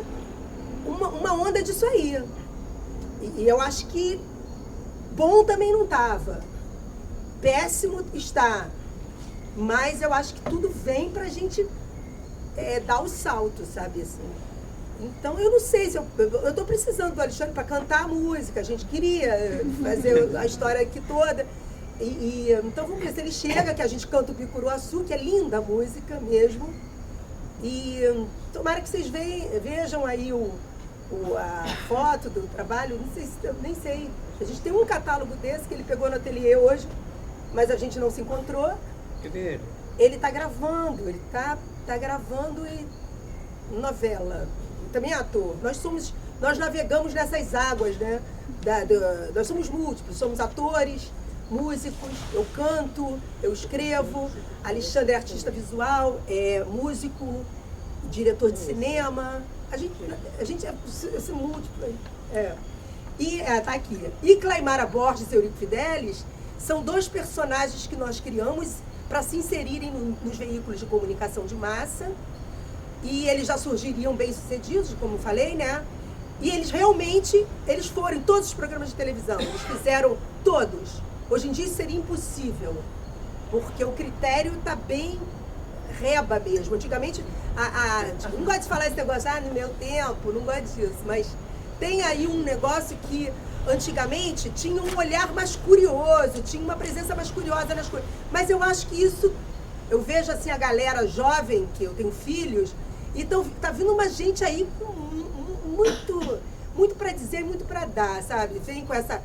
S7: uma onda disso aí. E eu acho que bom também não estava. Péssimo está. Mas eu acho que tudo vem pra gente dar o salto, sabe, assim. Então, eu não sei se eu tô precisando do Alexandre para cantar a música. A gente queria fazer a história aqui toda. Então, vamos ver se ele chega, que a gente canta o Bicuruaçu, que é linda a música mesmo. E tomara que vocês vejam aí a foto do trabalho. Não sei se, eu nem sei. A gente tem um catálogo desse que ele pegou no ateliê hoje, mas a gente não se encontrou.
S6: Cadê ele?
S7: Ele está gravando, gravando novela. Também é ator. Nós navegamos nessas águas, né? Nós somos múltiplos, somos atores, músicos, eu canto, eu escrevo, Alexandre é artista visual, é músico, diretor de cinema. A gente é esse múltiplo aí. E tá aqui. E Claimara Borges e Eurico Fidelis são dois personagens que nós criamos para se inserirem nos veículos de comunicação de massa. E eles já surgiriam bem-sucedidos, como falei, né? E eles realmente, foram em todos os programas de televisão. Eles fizeram todos. Hoje em dia isso seria impossível, porque o critério está bem reba mesmo. Antigamente, não gosto de falar esse negócio, no meu tempo, não gosto disso, mas tem aí um negócio que antigamente tinha um olhar mais curioso, tinha uma presença mais curiosa nas coisas. Mas eu acho que isso, eu vejo assim a galera jovem, que eu tenho filhos, então tá vindo uma gente aí com muito para dizer, muito para dar, sabe? Vem com essa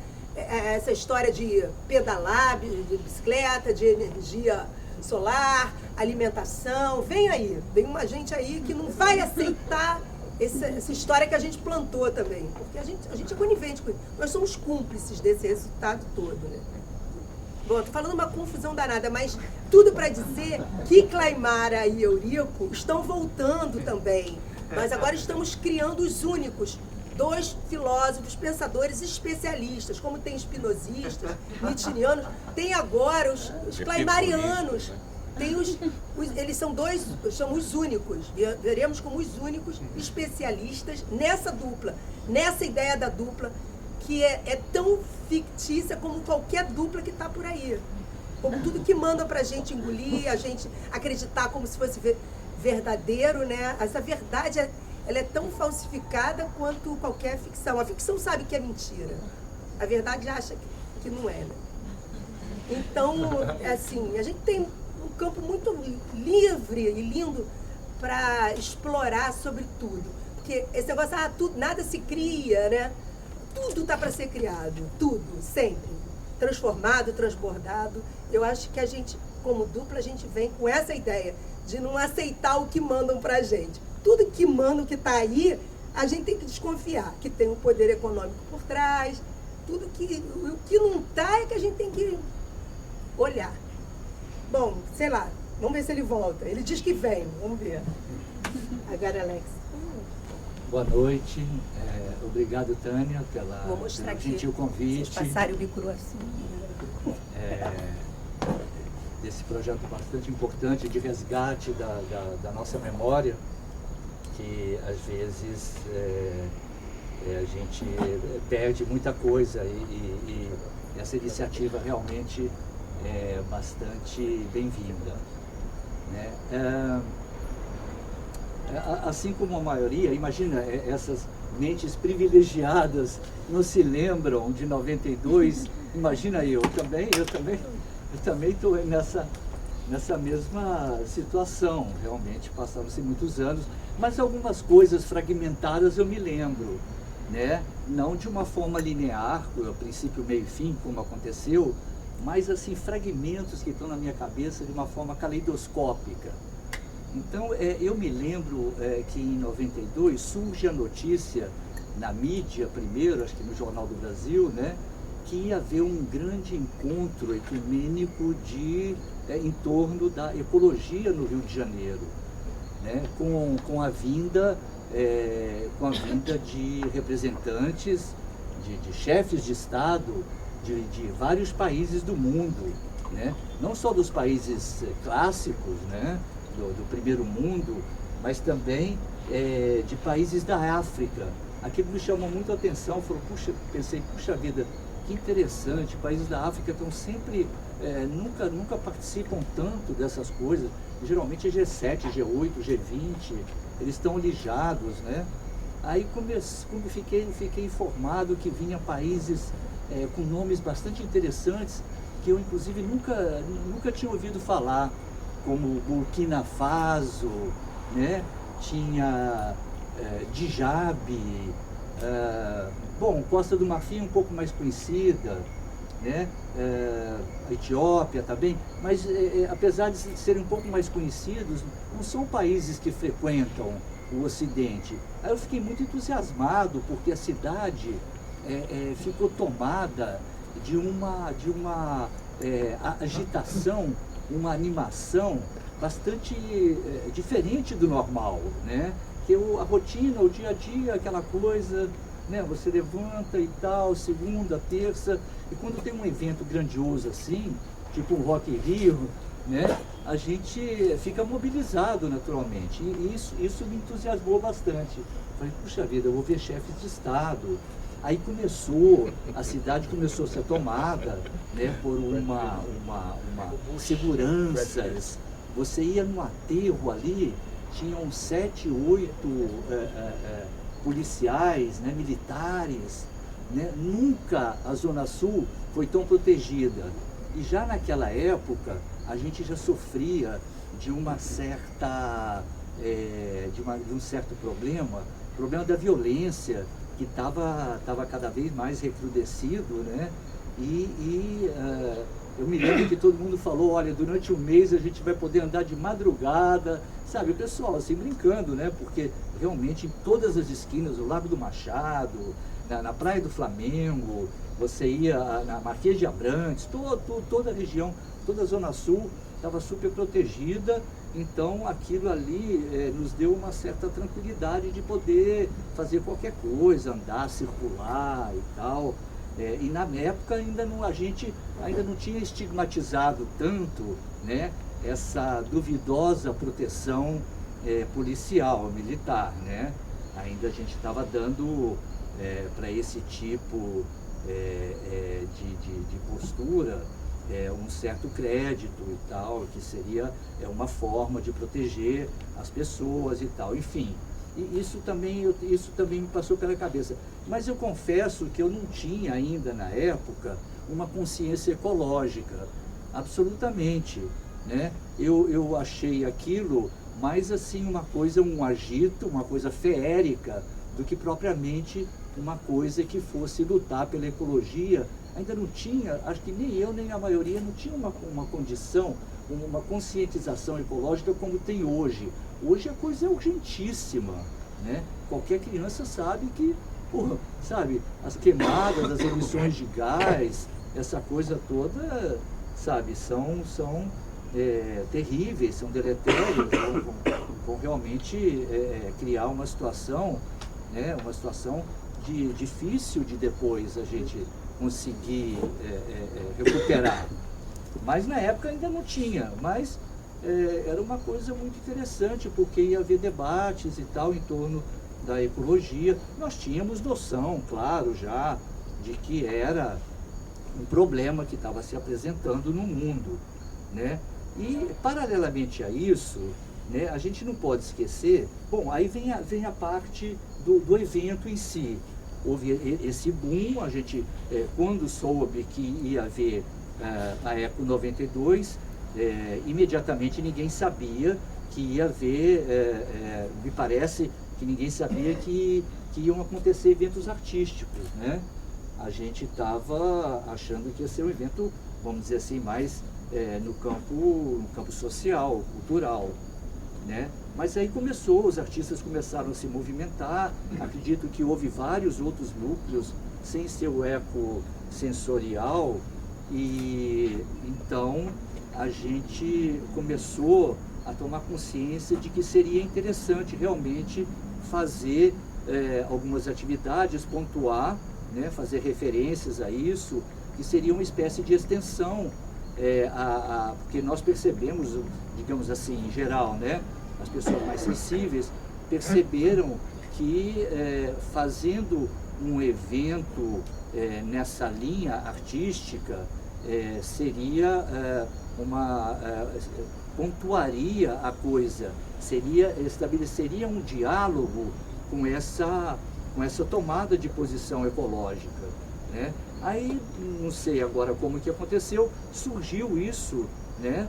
S7: história de pedalar, de bicicleta, de energia solar, alimentação. Vem uma gente aí que não vai aceitar essa história que a gente plantou também. Porque a gente é conivente com isso. Nós somos cúmplices desse resultado todo, né? Bom, tô falando uma confusão danada, mas tudo para dizer que Claimara e Eurico estão voltando também. Nós agora estamos criando os únicos, dois filósofos, pensadores especialistas, como tem spinozistas, nietzscheanos, tem agora os claimarianos. Eles são os únicos, veremos como os únicos especialistas nessa dupla, nessa ideia da dupla, que é tão fictícia como qualquer dupla que está por aí. Como tudo que manda para a gente engolir, a gente acreditar como se fosse verdadeiro, né? Essa verdade, ela é tão falsificada quanto qualquer ficção. A ficção sabe que é mentira. A verdade acha que não é, né? Então, assim, a gente tem um campo muito livre e lindo para explorar sobre tudo. Porque esse negócio, nada se cria, né? Tudo está para ser criado, tudo, sempre. Transformado, transbordado. Eu acho que a gente, como dupla, a gente vem com essa ideia de não aceitar o que mandam para a gente. Tudo que mandam, que está aí, a gente tem que desconfiar, que tem um poder econômico por trás. O que não está é que a gente tem que olhar. Bom, sei lá, vamos ver se ele volta. Ele diz que vem, vamos ver. Agora, Alex.
S8: Boa noite. Obrigado, Tânia, pelo gentil convite.
S7: Vocês passarem o Bicuruaçu.
S8: Desse projeto bastante importante de resgate da nossa memória, que às vezes a gente perde muita coisa e essa iniciativa realmente é bastante bem-vinda, né? Assim como a maioria, imagina, essas mentes privilegiadas não se lembram de 92, imagina eu também estou nessa mesma situação, realmente passaram-se muitos anos, mas algumas coisas fragmentadas eu me lembro, né? Não de uma forma linear, princípio, meio e fim, como aconteceu, mas assim, fragmentos que estão na minha cabeça de uma forma caleidoscópica. Então, eu me lembro que em 92 surge a notícia na mídia, primeiro, acho que no Jornal do Brasil, né, que ia haver um grande encontro ecumênico em torno da ecologia no Rio de Janeiro, né, com a vinda de representantes, de chefes de Estado de vários países do mundo, né, não só dos países clássicos, né, do primeiro mundo, mas também de países da África. aquilo me chamou muito a atenção. Pensei, puxa vida, que interessante, países da África estão sempre, nunca participam tanto dessas coisas. Geralmente é G7, G8, G20, eles estão ligados, né? Aí fiquei informado que vinham países com nomes bastante interessantes, que eu inclusive nunca tinha ouvido falar, como Burkina Faso, né? Tinha Djab, Costa do Marfim um pouco mais conhecida, né? A Etiópia também, mas apesar de serem um pouco mais conhecidos, não são países que frequentam o Ocidente. Aí eu fiquei muito entusiasmado, porque a cidade ficou tomada de uma agitação, uma animação bastante diferente do normal, né? Que a rotina, o dia a dia, aquela coisa, né? Você levanta e tal, segunda, terça, e quando tem um evento grandioso assim, tipo o Rock in Rio, né? A gente fica mobilizado naturalmente, e isso me entusiasmou bastante. Falei, puxa vida, eu vou ver chefes de Estado. Aí a cidade começou a ser tomada, né, por uma seguranças. Você ia no aterro ali, tinham 7, 8 policiais, né, militares, né? Nunca a Zona Sul foi tão protegida. E já naquela época, a gente já sofria de uma certa, de um certo problema da violência, que estava cada vez mais recrudescido, né? Eu me lembro que todo mundo falou, olha, durante um mês a gente vai poder andar de madrugada, sabe? O pessoal assim brincando, né? Porque realmente em todas as esquinas, o Lago do Machado, na Praia do Flamengo, você ia na Marquês de Abrantes, toda a região, toda a Zona Sul estava super protegida. Então aquilo ali nos deu uma certa tranquilidade de poder fazer qualquer coisa, andar, circular e tal. E na época a gente ainda não tinha estigmatizado tanto, né, essa duvidosa proteção policial, militar, né? Ainda a gente estava dando para esse tipo de postura um certo crédito e tal, que seria uma forma de proteger as pessoas e tal, enfim. E isso também me passou pela cabeça. Mas eu confesso que eu não tinha ainda na época uma consciência ecológica, absolutamente, né? Eu achei aquilo mais assim um agito, uma coisa feérica, do que propriamente uma coisa que fosse lutar pela ecologia. Ainda não tinha, acho que nem eu nem a maioria não tinha uma condição, uma conscientização ecológica como tem hoje. Hoje a coisa é urgentíssima, né? Qualquer criança sabe que, sabe, as queimadas, as emissões de gás, essa coisa toda, sabe, são terríveis, são deletérios, vão realmente criar uma situação, né? Uma situação difícil de depois a gente conseguir recuperar. Mas na época ainda não tinha, mas era uma coisa muito interessante, porque ia haver debates e tal em torno da ecologia. Nós tínhamos noção, claro, já de que era um problema que estava se apresentando no mundo, né? E paralelamente a isso, né, a gente não pode esquecer, aí vem a parte do evento em si. Houve esse boom, a gente, quando soube que ia haver a Eco 92, imediatamente ninguém sabia que ia haver, me parece que ninguém sabia que iam acontecer eventos artísticos, né? A gente estava achando que ia ser um evento, vamos dizer assim, mais no campo social, cultural, né? Mas aí os artistas começaram a se movimentar. Acredito que houve vários outros núcleos sem ser o eco sensorial, e então a gente começou a tomar consciência de que seria interessante realmente fazer algumas atividades, pontuar, né, fazer referências a isso, que seria uma espécie de extensão, porque nós percebemos, digamos assim, em geral, né, as pessoas mais sensíveis perceberam que fazendo um evento nessa linha artística seria pontuaria a coisa, estabeleceria um diálogo com essa tomada de posição ecológica, né? Aí, não sei agora como que aconteceu, surgiu isso, né,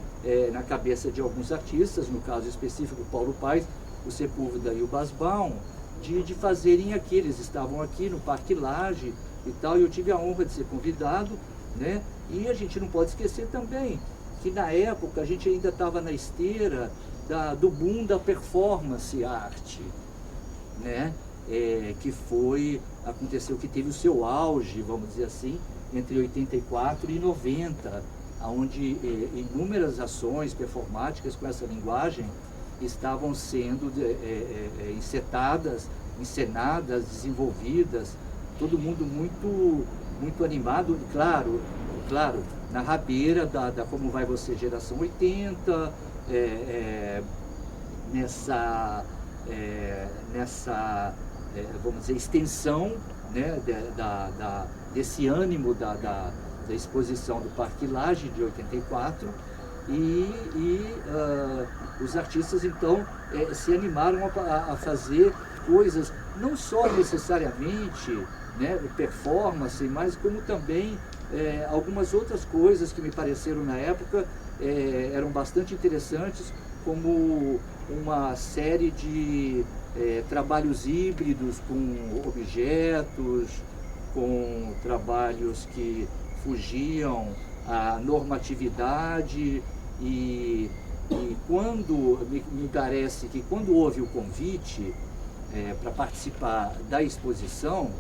S8: na cabeça de alguns artistas, no caso específico Paulo Paes, o Sepúlveda e o Basbaum, de fazerem aqui. Eles estavam aqui no Parque Lage e tal, e eu tive a honra de ser convidado, né? E a gente não pode esquecer também que na época a gente ainda estava na esteira do boom da performance arte, né? Aconteceu que teve o seu auge, vamos dizer assim, entre 84 e 90, onde inúmeras ações performáticas com essa linguagem estavam sendo encenadas, desenvolvidas, todo mundo muito animado, claro, na rabeira da Como Vai Você Geração 80, nessa vamos dizer, extensão, né, desse ânimo da exposição do Parque Lage de 84, os artistas então se animaram a fazer coisas, não só necessariamente, né, performance, mas como também algumas outras coisas que me pareceram na época eram bastante interessantes, como uma série de trabalhos híbridos com objetos, com trabalhos que fugiam à normatividade e quando me parece que quando houve o convite para participar da exposição,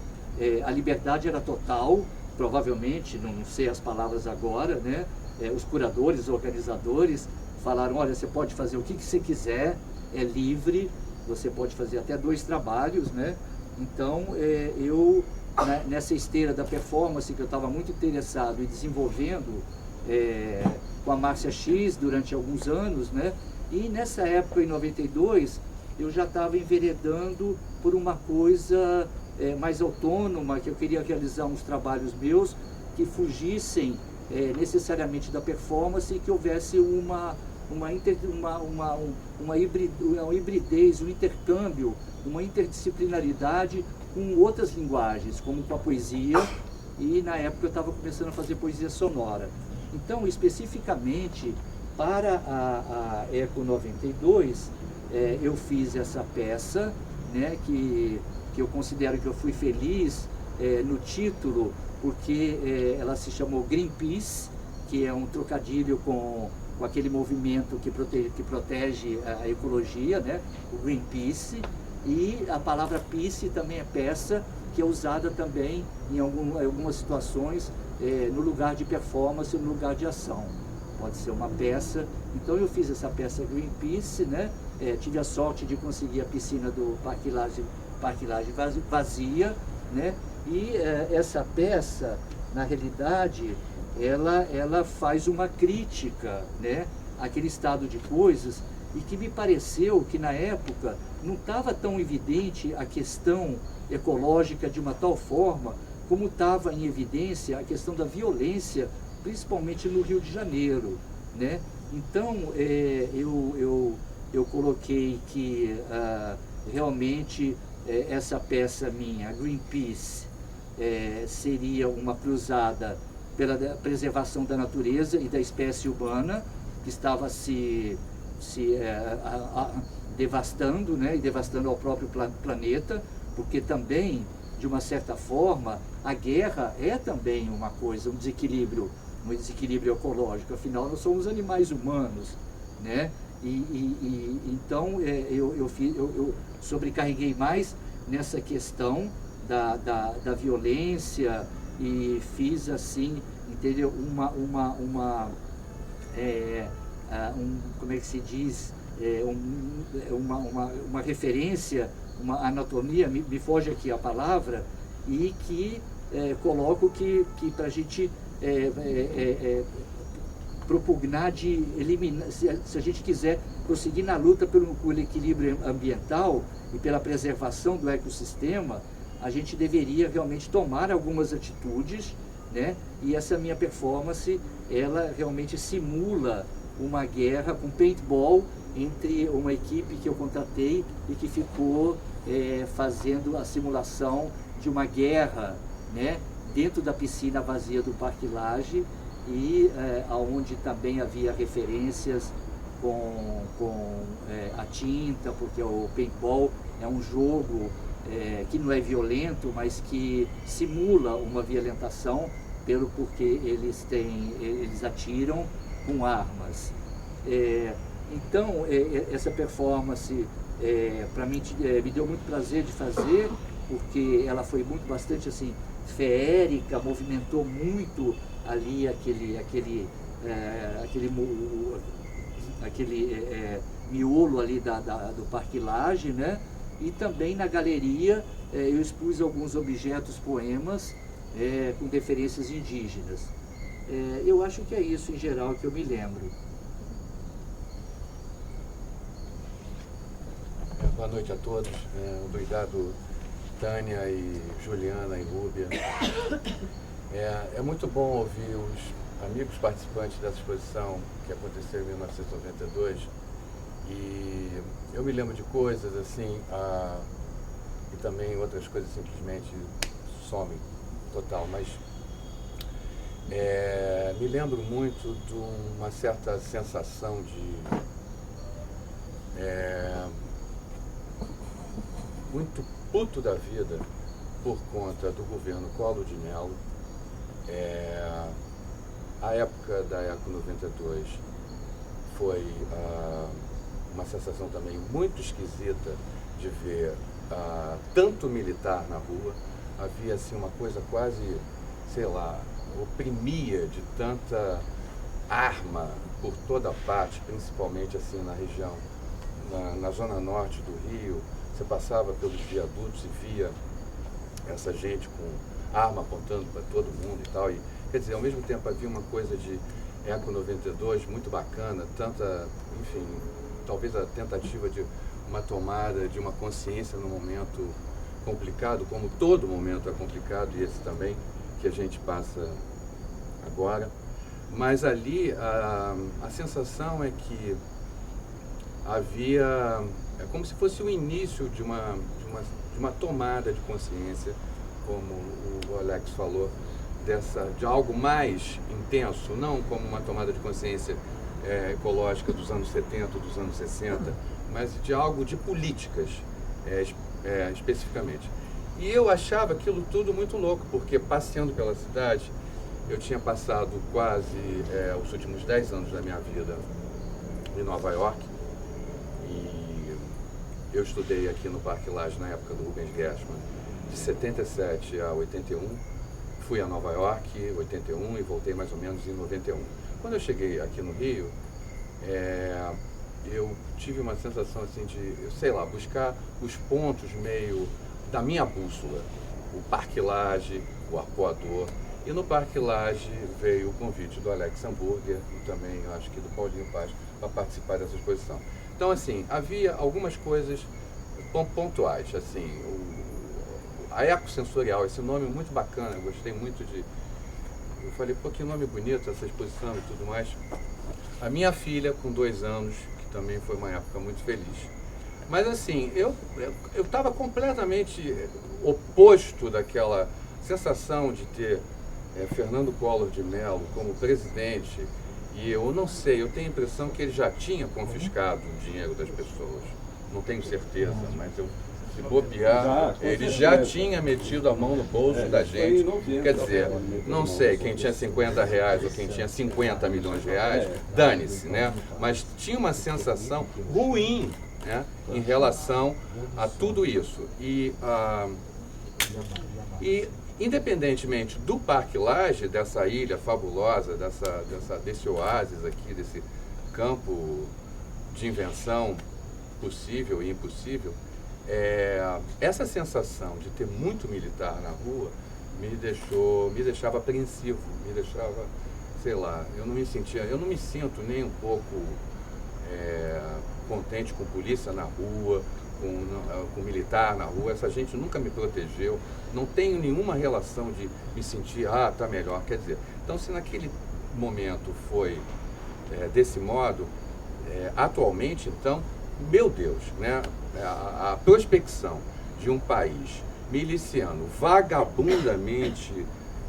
S8: a liberdade era total, provavelmente, não sei as palavras agora, né? Os curadores, os organizadores falaram, olha, você pode fazer o que você quiser, é livre, você pode fazer até 2 trabalhos, né? Então, eu, nessa esteira da performance, que eu estava muito interessado em desenvolvendo com a Márcia X durante alguns anos, né? E nessa época, em 92, eu já estava enveredando por uma coisa mais autônoma, que eu queria realizar uns trabalhos meus que fugissem necessariamente da performance e que houvesse uma hibridez, um intercâmbio, uma interdisciplinaridade com outras linguagens, como com a poesia, e na época eu estava começando a fazer poesia sonora. Então, especificamente para a Eco 92, eu fiz essa peça, né, que eu considero que eu fui feliz no título, porque ela se chamou Greenpeace, que é um trocadilho com aquele movimento que protege a ecologia, né? O Greenpeace, e a palavra peace também é peça, que é usada também em algumas situações no lugar de performance, no lugar de ação. Pode ser uma peça. Então eu fiz essa peça Greenpeace, né? Tive a sorte de conseguir a piscina do Parque Lage vazia, né? E essa peça, na realidade, ela faz uma crítica, né, àquele estado de coisas, e que me pareceu que na época não estava tão evidente a questão ecológica de uma tal forma como estava em evidência a questão da violência, principalmente no Rio de Janeiro, né? Então eu coloquei que realmente essa peça minha, Greenpeace, seria uma cruzada pela preservação da natureza e da espécie humana, que estava se devastando, né, e devastando ao próprio planeta, porque também, de uma certa forma, a guerra é também uma coisa, um desequilíbrio ecológico, afinal nós somos animais humanos, né? Então eu sobrecarreguei mais nessa questão da violência e fiz assim, entendeu? Como é que se diz? Uma referência, uma anatomia, me foge aqui a palavra, e que coloco que para a gente propugnar de eliminar, se a gente quiser prosseguir na luta pelo equilíbrio ambiental e pela preservação do ecossistema, a gente deveria realmente tomar algumas atitudes, né? E essa minha performance, ela realmente simula uma guerra com paintball entre uma equipe que eu contratei e que ficou fazendo a simulação de uma guerra, né? Dentro da piscina vazia do Parque Lage, e onde também havia referências com a tinta, porque o paintball é um jogo que não é violento, mas que simula uma violentação porque eles atiram com armas. Então, essa performance para mim me deu muito prazer de fazer, porque ela foi bastante assim feérica, movimentou muito ali aquele miolo ali do Parque Lage, né? E também na galeria eu expus alguns objetos, poemas com referências indígenas. Eu acho que é isso em geral que eu me lembro.
S9: Boa noite a todos. Obrigado, Tânia e Juliana e Rúbia. É muito bom ouvir os amigos participantes dessa exposição que aconteceu em 1992, e eu me lembro de coisas assim, e também outras coisas simplesmente somem total, mas me lembro muito de uma certa sensação de muito puto da vida por conta do governo Collor de Mello. A época da Eco 92 foi uma sensação também muito esquisita de ver tanto militar na rua. Havia assim uma coisa quase, sei lá, oprimia de tanta arma por toda parte, principalmente assim na região, na zona norte do Rio. Você passava pelos viadutos e via essa gente com arma apontando para todo mundo e tal. E, quer dizer, ao mesmo tempo havia uma coisa de Eco 92 muito bacana, enfim, talvez a tentativa de uma tomada de uma consciência num momento complicado, como todo momento é complicado, e esse também, que a gente passa agora. Mas ali a sensação é que havia, como se fosse o início de uma tomada de consciência, como o Alex falou, de algo mais intenso, não como uma tomada de consciência ecológica dos anos 70, dos anos 60, mas de algo de políticas, especificamente. E eu achava aquilo tudo muito louco, porque passeando pela cidade, eu tinha passado quase os últimos 10 anos da minha vida em Nova York, e eu estudei aqui no Parque Lage na época do Rubens Gershman, de 77 a 81, fui a Nova York em 81 e voltei mais ou menos em 91. Quando eu cheguei aqui no Rio, eu tive uma sensação assim de, sei lá, buscar os pontos meio da minha bússola, o Parque Lage, o Arpoador. E no Parque Lage veio o convite do Alex Hamburger e também, acho que do Paulinho Paz, para participar dessa exposição. Então, assim, havia algumas coisas pontuais, assim, a Ecosensorial, esse nome muito bacana, eu gostei muito de... Eu falei, pô, que nome bonito essa exposição e tudo mais. A minha filha, com 2 anos, que também foi uma época muito feliz. Mas, assim, eu estava completamente oposto daquela sensação de ter Fernando Collor de Mello como presidente, e eu não sei, eu tenho a impressão que ele já tinha confiscado o dinheiro das pessoas. Não tenho certeza, mas se bobear, ele já tinha metido a mão no bolso da gente. Quer dizer, não sei, quem tinha 50 reais ou quem tinha 50 milhões de reais, dane-se, né? Mas tinha uma sensação ruim, né, em relação a tudo isso. E independentemente do Parque Lage, dessa ilha fabulosa, desse oásis aqui, desse campo de invenção possível e impossível, essa sensação de ter muito militar na rua me deixava apreensivo, me deixava, sei lá, eu não me sinto nem um pouco contente com polícia na rua, com militar na rua. Essa gente nunca me protegeu. Não tenho nenhuma relação de me sentir, tá melhor. Quer dizer, então se naquele momento foi desse modo, atualmente, então, meu Deus, né? A prospecção de um país miliciano, vagabundamente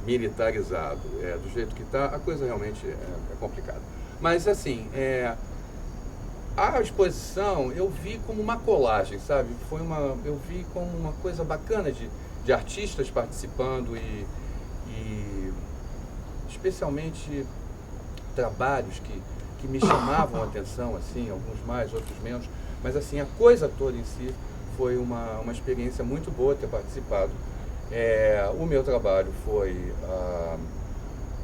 S9: militarizado, do jeito que está, a coisa realmente é complicada. Mas, assim, a exposição eu vi como uma colagem, sabe? Eu vi como uma coisa bacana de artistas participando e especialmente trabalhos que me chamavam a atenção, assim, alguns mais, outros menos, mas assim, a coisa toda em si foi uma experiência muito boa ter participado. O meu trabalho foi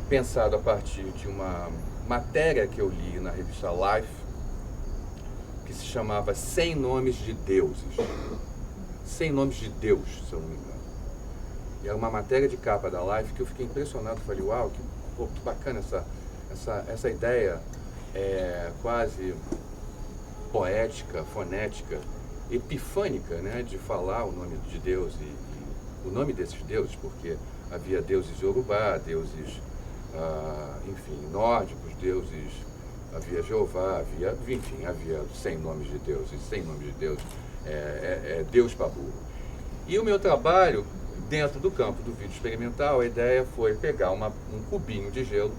S9: pensado a partir de uma matéria que eu li na revista Life, que se chamava 100 Nomes de Deuses. 100 Nomes de Deus, se eu não me engano. E era uma matéria de capa da Life que eu fiquei impressionado. Falei, uau, que bacana essa ideia quase poética, fonética, epifânica, né, de falar o nome de Deus e o nome desses deuses, porque havia deuses Yorubá, deuses, enfim, nórdicos, deuses, havia Jeová, havia 100 nomes de deuses, 100 nomes de deuses, Deus para burro. E o meu trabalho, dentro do campo do vídeo experimental, a ideia foi pegar um cubinho de gelo,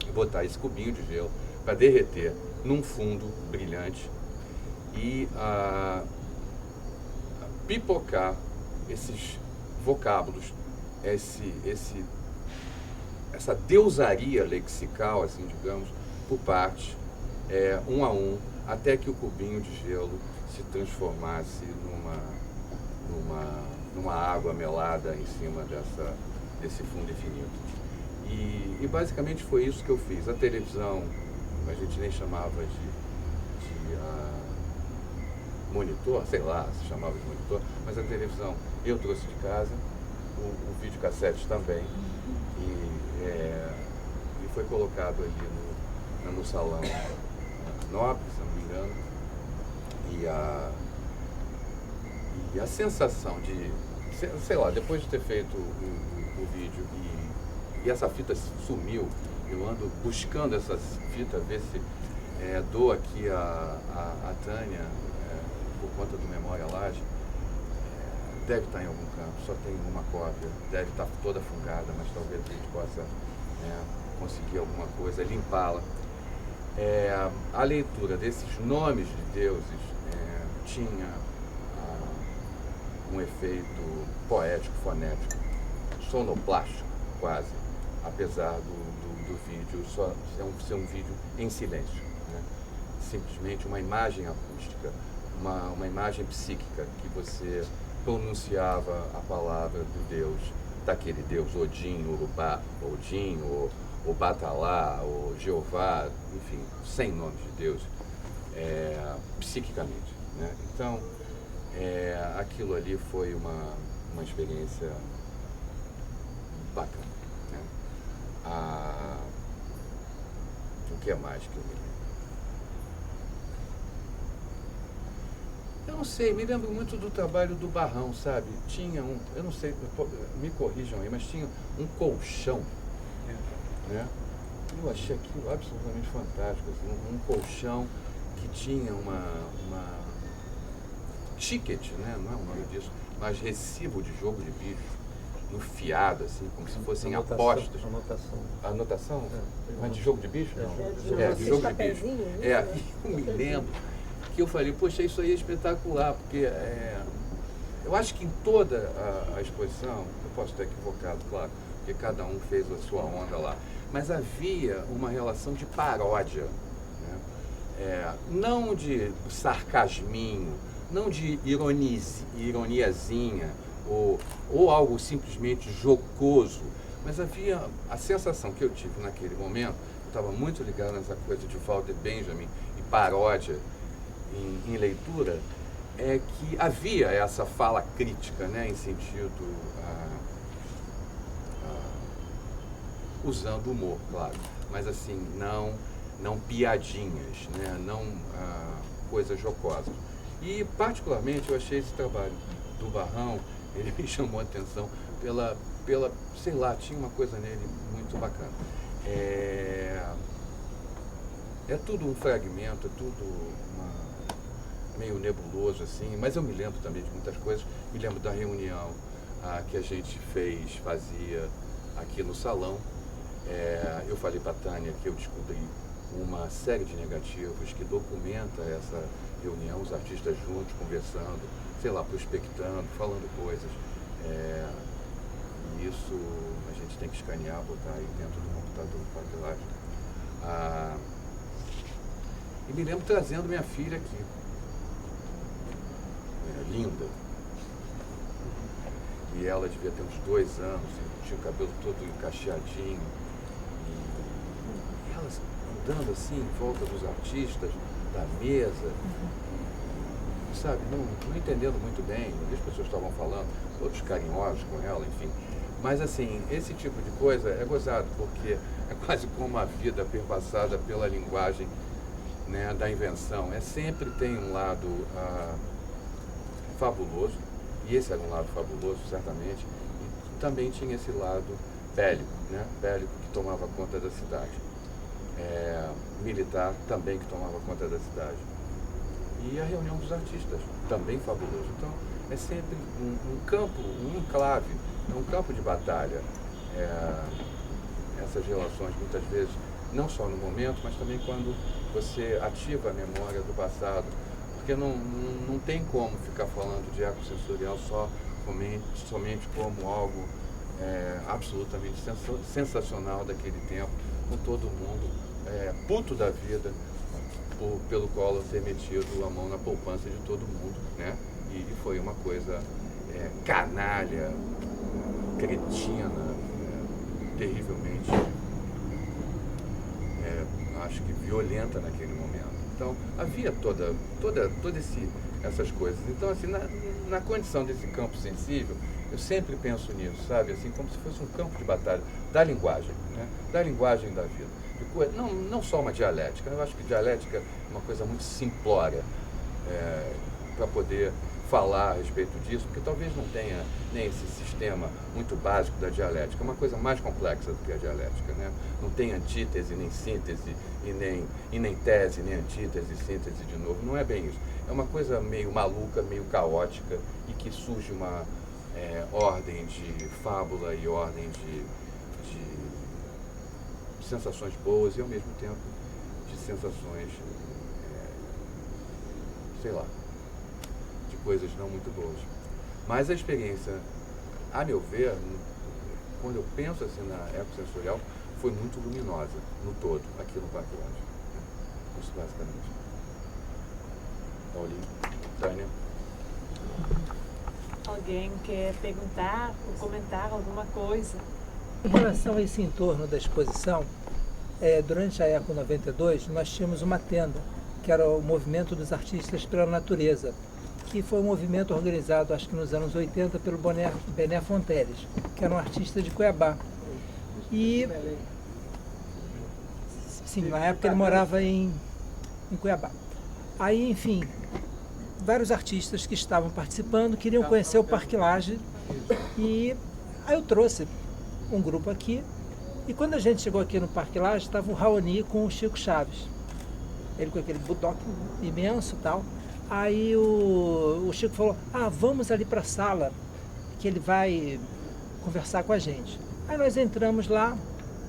S9: e botar esse cubinho de gelo para derreter num fundo brilhante e pipocar esses vocábulos, essa deusaria lexical, assim, digamos, por parte, um a um, até que o cubinho de gelo se transformasse numa água melada em cima desse fundo infinito. E basicamente foi isso que eu fiz. A televisão, a gente nem chamava de monitor, sei lá, se chamava de monitor, mas a televisão eu trouxe de casa, o videocassete também, e foi colocado ali no salão nobre, se não me engano, e a sensação de, sei lá, depois de ter feito o vídeo e essa fita sumiu, eu ando buscando essa fita, ver se dou aqui a Tânia, por conta do Memória Laje, deve estar em algum canto, só tem uma cópia, deve estar toda fungada, mas talvez a gente possa conseguir alguma coisa, limpá-la. A leitura desses nomes de deuses tinha um efeito poético, fonético, sonoplástico quase, apesar do vídeo só ser um vídeo em silêncio, né? Simplesmente uma imagem acústica, uma imagem psíquica que você pronunciava a palavra do Deus, daquele Deus Odin, Urubá, Odin, ou Batalá, ou Jeová, enfim, 100 nomes de Deus, psiquicamente, né? Então, aquilo ali foi uma experiência bacana, né? O que é mais que eu me lembro? Eu não sei, me lembro muito do trabalho do Barrão, sabe? Tinha eu não sei, me corrijam aí, mas tinha um colchão, né? Eu achei aquilo absolutamente fantástico, assim, um colchão que tinha uma ticket, né? Não é o nome disso, mas recibo de jogo de bicho, enfiado, assim, como se fossem apostas. Anotação? Mas de jogo de bicho? Não. De jogo de bicho. Eu me lembro que eu falei, poxa, isso aí é espetacular, porque eu acho que em toda a exposição, eu posso estar equivocado, claro, porque cada um fez a sua onda lá, mas havia uma relação de paródia, né? Não de sarcasminho, não de ironiazinha, ou algo simplesmente jocoso, mas havia a sensação que eu tive naquele momento, eu estava muito ligado nessa coisa de Walter Benjamin e paródia em leitura, é que havia essa fala crítica, né, em sentido usando humor, claro, mas assim, não piadinhas, né, não coisas jocosas. E, particularmente, eu achei esse trabalho do Barrão, ele me chamou a atenção pela sei lá, tinha uma coisa nele muito bacana. É tudo um fragmento, é tudo meio nebuloso, assim, mas eu me lembro também de muitas coisas. Me lembro da reunião que a gente fazia aqui no salão. Eu falei para a Tânia que eu descobri uma série de negativos que documenta essa reunião, os artistas juntos, conversando, sei lá, prospectando, falando coisas. E isso a gente tem que escanear, botar aí dentro do computador para lá. E me lembro trazendo minha filha aqui. Linda. E ela devia ter uns 2 anos, tinha o cabelo todo encaixeadinho. E ela andando assim em volta dos artistas, da mesa, sabe, não entendendo muito bem o que as pessoas estavam falando, todos carinhosos com ela, enfim. Mas assim, esse tipo de coisa é gozado, porque é quase como a vida perpassada pela linguagem, né, da invenção. Sempre tem um lado fabuloso, e esse era um lado fabuloso, certamente, e também tinha esse lado bélico, né, bélico que tomava conta da cidade. Militar também que tomava conta da cidade. E a reunião dos artistas, também fabuloso. Então, é sempre um campo, um enclave, um campo de batalha. Essas relações, muitas vezes, não só no momento, mas também quando você ativa a memória do passado. Porque não tem como ficar falando de ecossensorial somente como algo absolutamente sensacional daquele tempo, com todo mundo puto da vida pelo Collor ter metido a mão na poupança de todo mundo, né? E foi uma coisa canalha, cretina, terrivelmente, acho que violenta naquele momento. Então, havia todas essas coisas. Então, assim, na condição desse campo sensível, eu sempre penso nisso, sabe? Assim, como se fosse um campo de batalha da linguagem, né? Da linguagem da vida. Não só uma dialética. Eu acho que dialética é uma coisa muito simplória para poder falar a respeito disso, porque talvez não tenha nem esse sistema muito básico da dialética. É uma coisa mais complexa do que a dialética, né? Não tem antítese, nem síntese, e nem tese, nem antítese, síntese de novo. Não é bem isso. É uma coisa meio maluca, meio caótica, e que surge uma ordem de fábula e ordem de sensações boas e, ao mesmo tempo, de sensações, sei lá, de coisas não muito boas. Mas a experiência, a meu ver, quando eu penso assim na ecossensorial, foi muito luminosa, no todo, aqui no Parque Lage. Isso, basicamente. Paulinho, Tânia.
S1: Alguém quer perguntar ou comentar alguma coisa?
S10: Em relação a esse entorno da exposição, durante a Eco 92, nós tínhamos uma tenda, que era o Movimento dos Artistas pela Natureza, que foi um movimento organizado, acho que nos anos 80, pelo Bené Fonteles, que era um artista de Cuiabá. E, sim, na época ele morava em Cuiabá. Aí, enfim, vários artistas que estavam participando queriam conhecer o Parque Lage, e aí eu trouxe um grupo aqui, e quando a gente chegou aqui no Parque Lage, estava o Raoni com o Chico Chaves, ele com aquele budoque imenso e tal. Aí o Chico falou, vamos ali para a sala, que ele vai conversar com a gente. Aí nós entramos lá,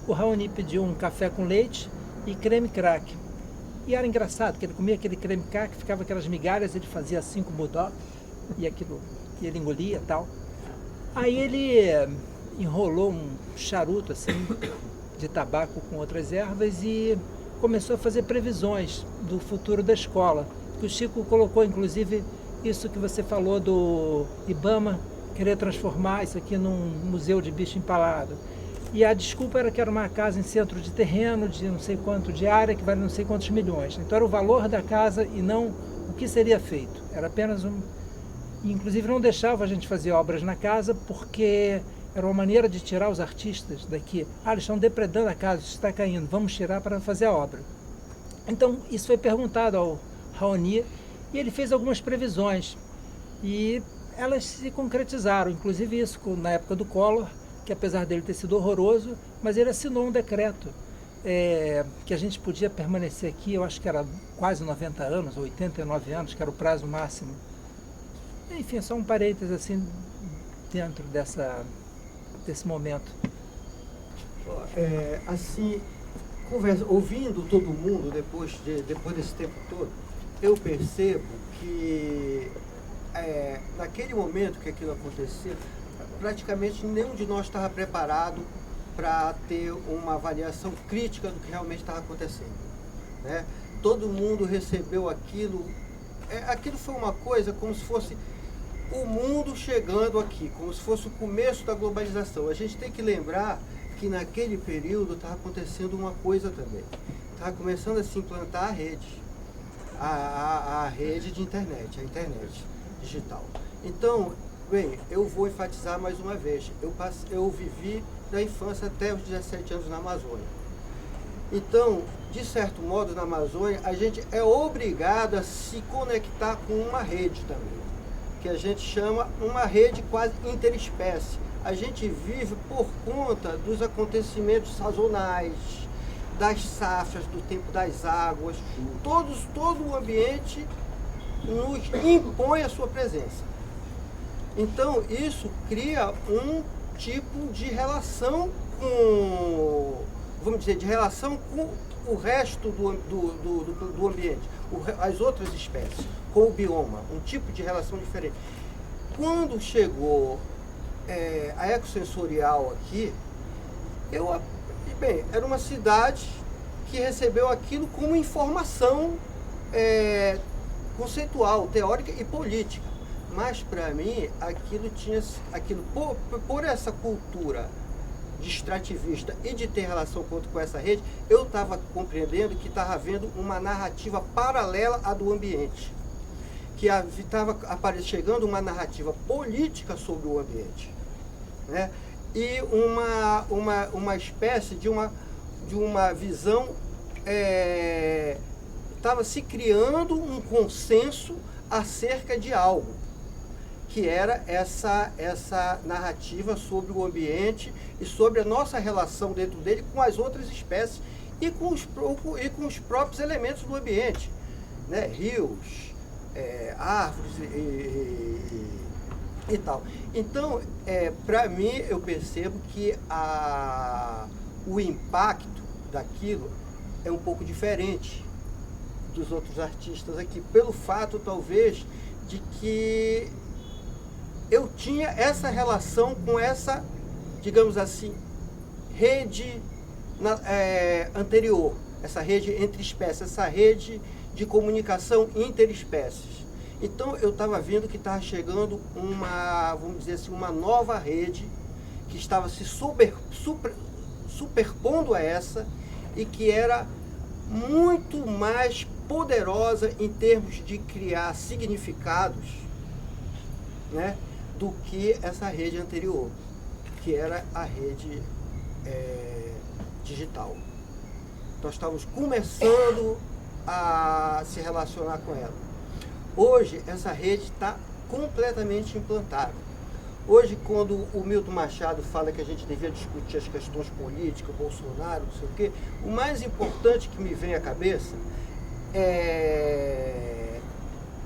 S10: o Raoni pediu um café com leite e creme crack. E era engraçado, que ele comia aquele creme crack, ficava aquelas migalhas, ele fazia 5 budoque, e aquilo, e ele engolia e tal. Aí ele enrolou um charuto assim, de tabaco com outras ervas e começou a fazer previsões do futuro da escola. O Chico colocou, inclusive, isso que você falou do Ibama, querer transformar isso aqui num museu de bicho empalado. E a desculpa era que era uma casa em centro de terreno, de não sei quanto de área, que vale não sei quantos milhões. Então era o valor da casa e não o que seria feito. Era apenas Inclusive não deixava a gente fazer obras na casa, porque era uma maneira de tirar os artistas daqui. Eles estão depredando a casa, isso está caindo, vamos tirar para fazer a obra. Então isso foi perguntado ao Raoni, E ele fez algumas previsões e elas se concretizaram, inclusive isso na época do Collor, que apesar dele ter sido horroroso, mas ele assinou um decreto que a gente podia permanecer aqui, eu acho que era quase 90 anos, 89 anos, que era o prazo máximo. Enfim, só um parênteses assim dentro desse momento.
S2: Assim, ouvindo todo mundo depois desse tempo todo, eu percebo que naquele momento que aquilo aconteceu, praticamente nenhum de nós estava preparado para ter uma avaliação crítica do que realmente estava acontecendo, né? Todo mundo recebeu aquilo, aquilo foi uma coisa como se fosse o mundo chegando aqui, como se fosse o começo da globalização. A gente tem que lembrar que naquele período estava acontecendo uma coisa também. Estava começando a se implantar a rede, a rede de internet, a internet digital. Então, bem, eu vou enfatizar mais uma vez, eu vivi da infância até os 17 anos na Amazônia. Então, de certo modo, na Amazônia, a gente é obrigado a se conectar com uma rede também, que a gente chama uma rede quase interespécie. A gente vive por conta dos acontecimentos sazonais, das safras, do tempo das águas, todo o ambiente nos impõe a sua presença. Então, isso cria um tipo de relação com, vamos dizer, de relação com o resto do ambiente, as outras espécies, com o bioma, um tipo de relação diferente. Quando chegou a ecossensorial aqui, era uma cidade que recebeu aquilo como informação conceitual, teórica e política. Mas para mim, por essa cultura de extrativista e de ter relação com essa rede, eu estava compreendendo que estava havendo uma narrativa paralela à do ambiente, que estava chegando uma narrativa política sobre o ambiente, né? E uma espécie de uma visão, estava se criando um consenso acerca de algo, que era essa narrativa sobre o ambiente e sobre a nossa relação dentro dele com as outras espécies e com os próprios elementos do ambiente, né? Rios, árvores e tal. Então, para mim, eu percebo que o impacto daquilo é um pouco diferente dos outros artistas aqui, pelo fato, talvez, de que eu tinha essa relação com essa, digamos assim, rede anterior, essa rede entre espécies, essa rede de comunicação interespécies. Então eu estava vendo que estava chegando vamos dizer assim, uma nova rede que estava se superpondo a essa e que era muito mais poderosa em termos de criar significados, né, do que essa rede anterior, que era a rede digital. Nós estávamos começando a se relacionar com ela. Hoje, essa rede está completamente implantada. Hoje, quando o Milton Machado fala que a gente devia discutir as questões políticas, Bolsonaro, não sei o quê, o mais importante que me vem à cabeça é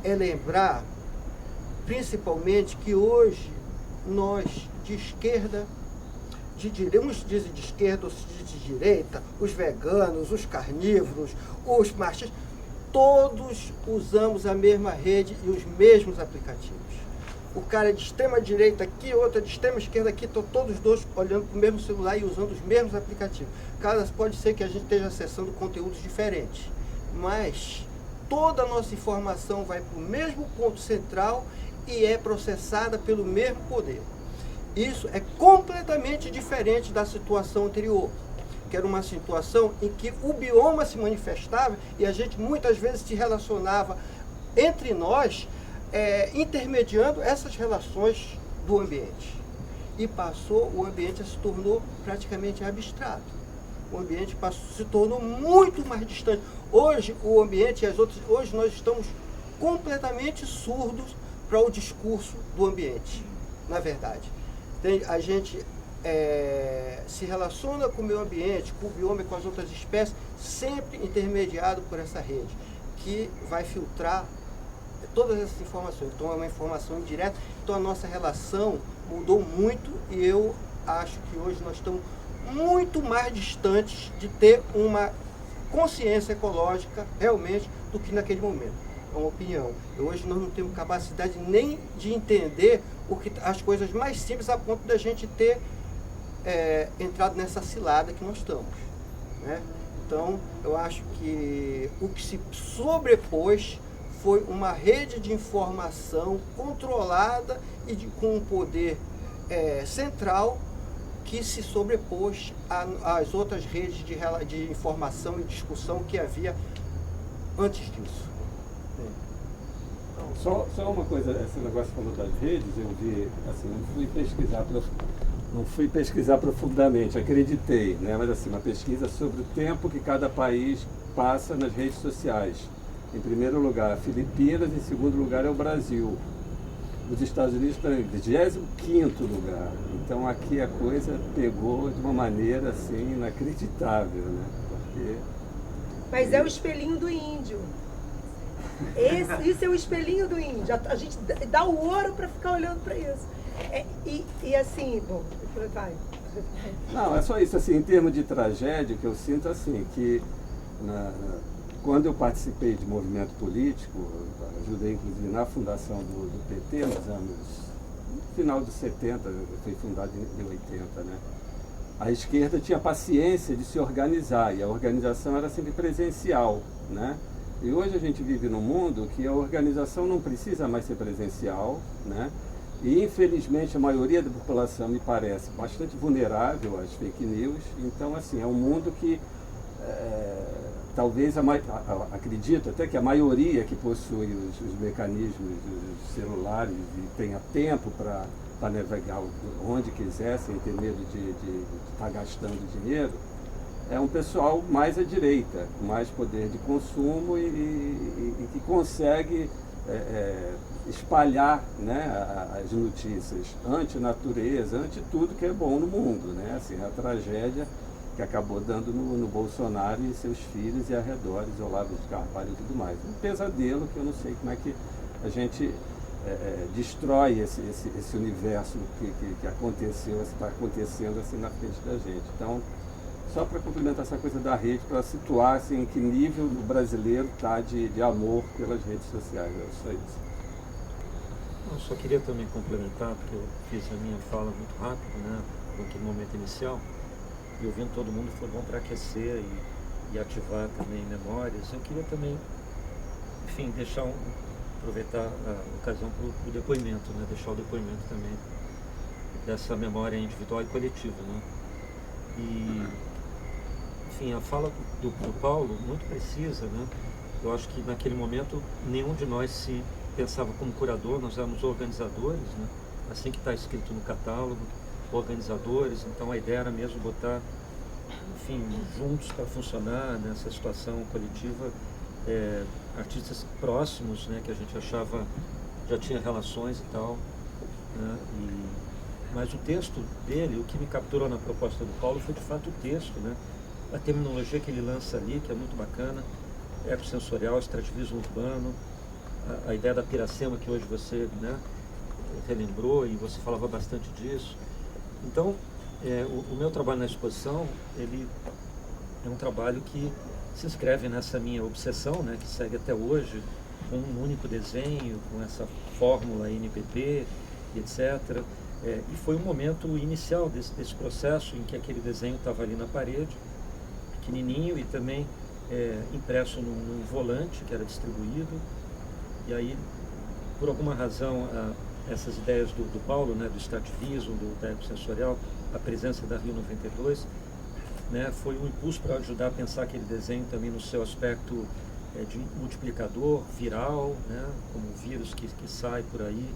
S2: lembrar, principalmente, que hoje nós, de esquerda, uns dizem de esquerda, outros dizem de direita, os veganos, os carnívoros, os marxistas, todos usamos a mesma rede e os mesmos aplicativos. O cara é de extrema direita aqui, outro é de extrema esquerda aqui, estão todos os dois olhando para o mesmo celular e usando os mesmos aplicativos. Pode ser que a gente esteja acessando conteúdos diferentes, mas toda a nossa informação vai para o mesmo ponto central e é processada pelo mesmo poder. Isso é completamente diferente da situação anterior, que era uma situação em que o bioma se manifestava e a gente muitas vezes se relacionava entre nós, intermediando essas relações do ambiente. E o ambiente se tornou praticamente abstrato. O ambiente se tornou muito mais distante. Hoje o ambiente e hoje nós estamos completamente surdos para o discurso do ambiente, na verdade. A gente se relaciona com o meio ambiente, com o bioma e com as outras espécies, sempre intermediado por essa rede, que vai filtrar todas essas informações. Então é uma informação indireta. Então a nossa relação mudou muito e eu acho que hoje nós estamos muito mais distantes de ter uma consciência ecológica realmente do que naquele momento. É uma opinião. Hoje nós não temos capacidade nem de entender as coisas mais simples a ponto da gente ter entrado nessa cilada que nós estamos, né? Então eu acho que o que se sobrepôs foi uma rede de informação controlada e com um poder central que se sobrepôs às outras redes de informação e discussão que havia antes disso.
S11: Só uma coisa, esse negócio falou das redes, eu vi, assim, não fui pesquisar profundamente, acreditei, né? Mas assim, uma pesquisa sobre o tempo que cada país passa nas redes sociais. Em primeiro lugar, Filipinas, em segundo lugar é o Brasil. Os Estados Unidos estão em 25º lugar. Então aqui a coisa pegou de uma maneira assim inacreditável, né? Porque...
S7: Mas é o espelhinho do índio. Isso é o espelhinho do índio. A gente dá o ouro para ficar olhando para isso. E assim, bom, vai.
S11: Não, é só isso, assim, em termos de tragédia, que eu sinto assim, que quando eu participei de movimento político, ajudei inclusive na fundação do PT nos anos, no final dos 70, foi fundado em 80, né? A esquerda tinha paciência de se organizar e a organização era sempre presencial, né? E hoje a gente vive num mundo que a organização não precisa mais ser presencial, né? E infelizmente a maioria da população me parece bastante vulnerável às fake news. Então assim, é um mundo que talvez acredito até que a maioria que possui os mecanismos dos celulares e tenha tempo para navegar onde quiser sem ter medo de estar gastando dinheiro, é um pessoal mais à direita, com mais poder de consumo e que consegue espalhar, né, as notícias anti-natureza, anti-tudo que é bom no mundo, né? Assim, a tragédia que acabou dando no Bolsonaro e seus filhos e arredores, Olavo de Carvalho e tudo mais. Um pesadelo que eu não sei como é que a gente destrói esse universo que aconteceu, está acontecendo assim na frente da gente. Então, só para complementar essa coisa da rede, para situar assim, em que nível o brasileiro está de amor pelas redes sociais. É só isso.
S3: Eu só queria também complementar, porque eu fiz a minha fala muito rápido, né, naquele momento inicial, e ouvindo todo mundo foi bom para aquecer e ativar também memórias. Eu queria também, enfim, aproveitar a ocasião para o depoimento, né, deixar o depoimento também dessa memória individual e coletiva, né. E, enfim, a fala do Paulo, muito precisa, né? Eu acho que naquele momento nenhum de nós se pensava como curador, nós éramos organizadores, né? Assim que está escrito no catálogo, organizadores, então a ideia era mesmo botar, enfim, juntos para funcionar nessa situação coletiva, artistas próximos, né? Que a gente achava, já tinha relações e tal, né? Mas o texto dele, o que me capturou na proposta do Paulo foi de fato o texto, né? A terminologia que ele lança ali, que é muito bacana, ecossensorial, extrativismo urbano, a ideia da piracema que hoje você, né, relembrou e você falava bastante disso. Então, o meu trabalho na exposição, ele é um trabalho que se inscreve nessa minha obsessão, né, que segue até hoje, com um único desenho, com essa fórmula NPP, etc. E foi um momento inicial desse processo em que aquele desenho estava ali na parede, pequenininho e também impresso num volante que era distribuído. E aí, por alguma razão, essas ideias do Paulo, né, do extrativismo, da ecossensorial, a presença da Rio 92, né, foi um impulso para ajudar a pensar aquele desenho também no seu aspecto de multiplicador, viral, né, como o vírus que sai por aí,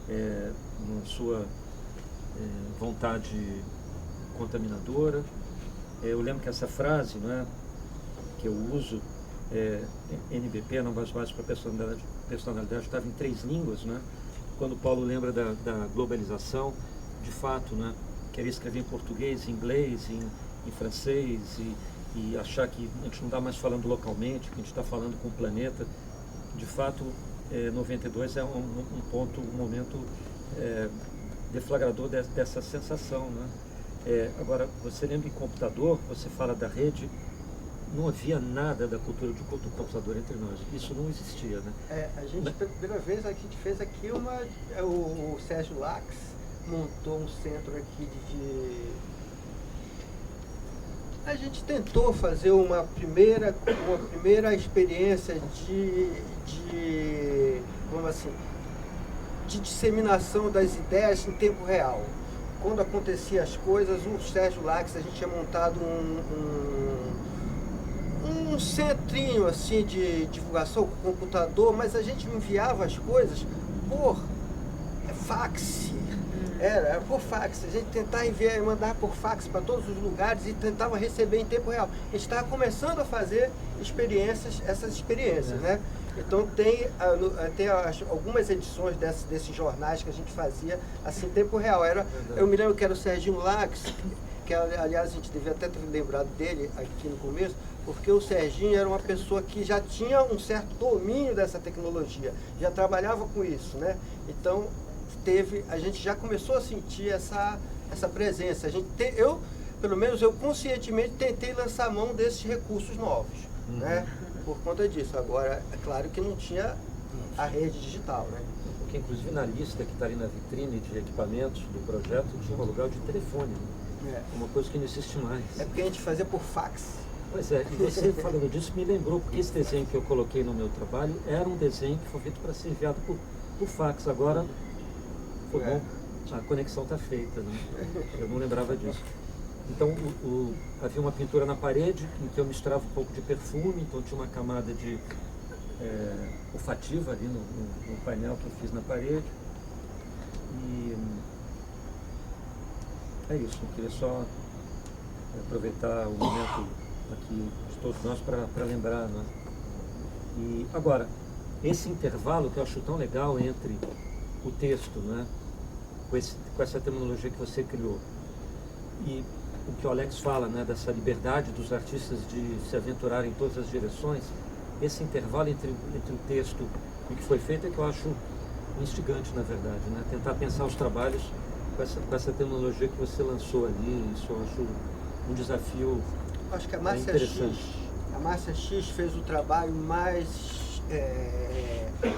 S3: na sua vontade contaminadora. Eu lembro que essa frase, né, que eu uso, NBP, Novas Bases para a Personalidade personalidade estava em 3 línguas, né? Quando o Paulo lembra da globalização, de fato, né? Querer escrever em português, em inglês, em francês e achar que a gente não está mais falando localmente, que a gente está falando com o planeta. De fato, 92 é um momento deflagrador dessa sensação, né? Agora, você lembra em computador, você fala da rede, não havia nada da cultura do computador entre nós. Isso não existia, né?
S2: A gente, pela primeira vez, a gente fez aqui o Sérgio Lax montou um centro aqui a gente tentou fazer uma primeira experiência vamos assim, de disseminação das ideias em tempo real. Quando aconteciam as coisas, o Sérgio Lax, a gente tinha montado um centrinho assim de divulgação com computador, mas a gente enviava as coisas por fax. Era por fax. A gente tentava mandar por fax para todos os lugares e tentava receber em tempo real. A gente estava começando a fazer essas experiências, né? Então tem algumas edições desses jornais que a gente fazia assim em tempo real. Eu me lembro que era o Serginho Lax, que aliás a gente devia até ter lembrado dele aqui no começo, porque o Serginho era uma pessoa que já tinha um certo domínio dessa tecnologia, já trabalhava com isso, né? Então a gente já começou a sentir essa presença. Pelo menos eu conscientemente tentei lançar mão desses recursos novos, né? Por conta disso. Agora, é claro que não tinha a rede digital, né?
S3: Porque inclusive na lista que está ali na vitrine de equipamentos do projeto tinha um lugar de telefone, né? Uma coisa que não existe mais.
S2: É porque a gente fazia por fax.
S3: Pois é, e você falando disso me lembrou, porque esse desenho que eu coloquei no meu trabalho era um desenho que foi feito para ser enviado por fax. Agora, foi bom, a conexão está feita, né? Eu não lembrava disso. Então, havia uma pintura na parede em que eu misturava um pouco de perfume, então tinha uma camada de olfativa ali no painel que eu fiz na parede. E é isso, eu queria só aproveitar o momento aqui de todos nós para lembrar, né? E agora, esse intervalo que eu acho tão legal entre o texto, né, com essa terminologia que você criou, e o que o Alex fala, né, dessa liberdade dos artistas de se aventurar em todas as direções, esse intervalo entre o texto e o que foi feito é que eu acho instigante, na verdade, né? Tentar pensar os trabalhos com essa terminologia que você lançou ali. Isso eu acho um desafio.
S2: Acho que a Márcia X fez o trabalho mais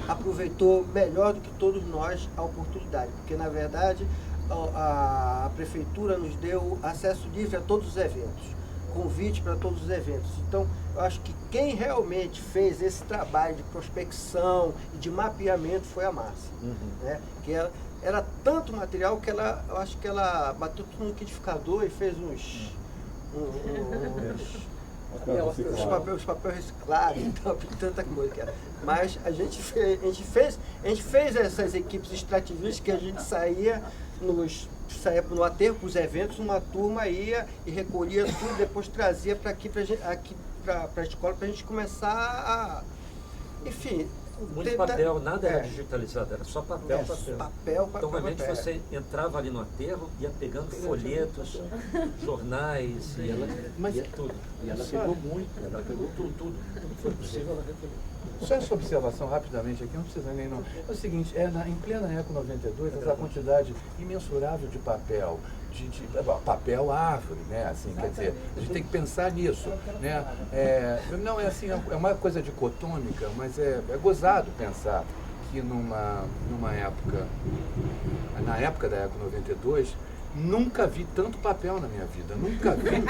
S2: aproveitou melhor do que todos nós a oportunidade, porque na verdade a prefeitura nos deu acesso livre a todos os eventos, convite para todos os eventos. Então eu acho que quem realmente fez esse trabalho de prospecção e de mapeamento foi a Márcia, né? Que era tanto material que eu acho que ela bateu tudo no liquidificador e fez os papéis reciclados, então, tanta coisa que era. Mas a gente fez essas equipes extrativistas que a gente saía no aterro para os eventos, uma turma ia e recolhia tudo, depois trazia para a escola para a gente começar a, enfim.
S3: Muito papel, nada era digitalizado, era só papel.
S2: Então
S3: realmente você entrava ali no aterro, ia pegando folhetos, jornais, e ela tudo.
S8: E ela pegou muito, ela pegou tudo que foi possível, ela recolheu.
S9: Só essa observação rapidamente aqui, não precisa nem não. É o seguinte, em plena Eco 92, essa quantidade imensurável de papel, papel árvore, né? Assim, quer dizer, a gente tem que pensar nisso, né? Não é assim, é uma coisa dicotômica, mas é gozado pensar que numa época, na época da Eco 92, nunca vi tanto papel na minha vida, nunca vi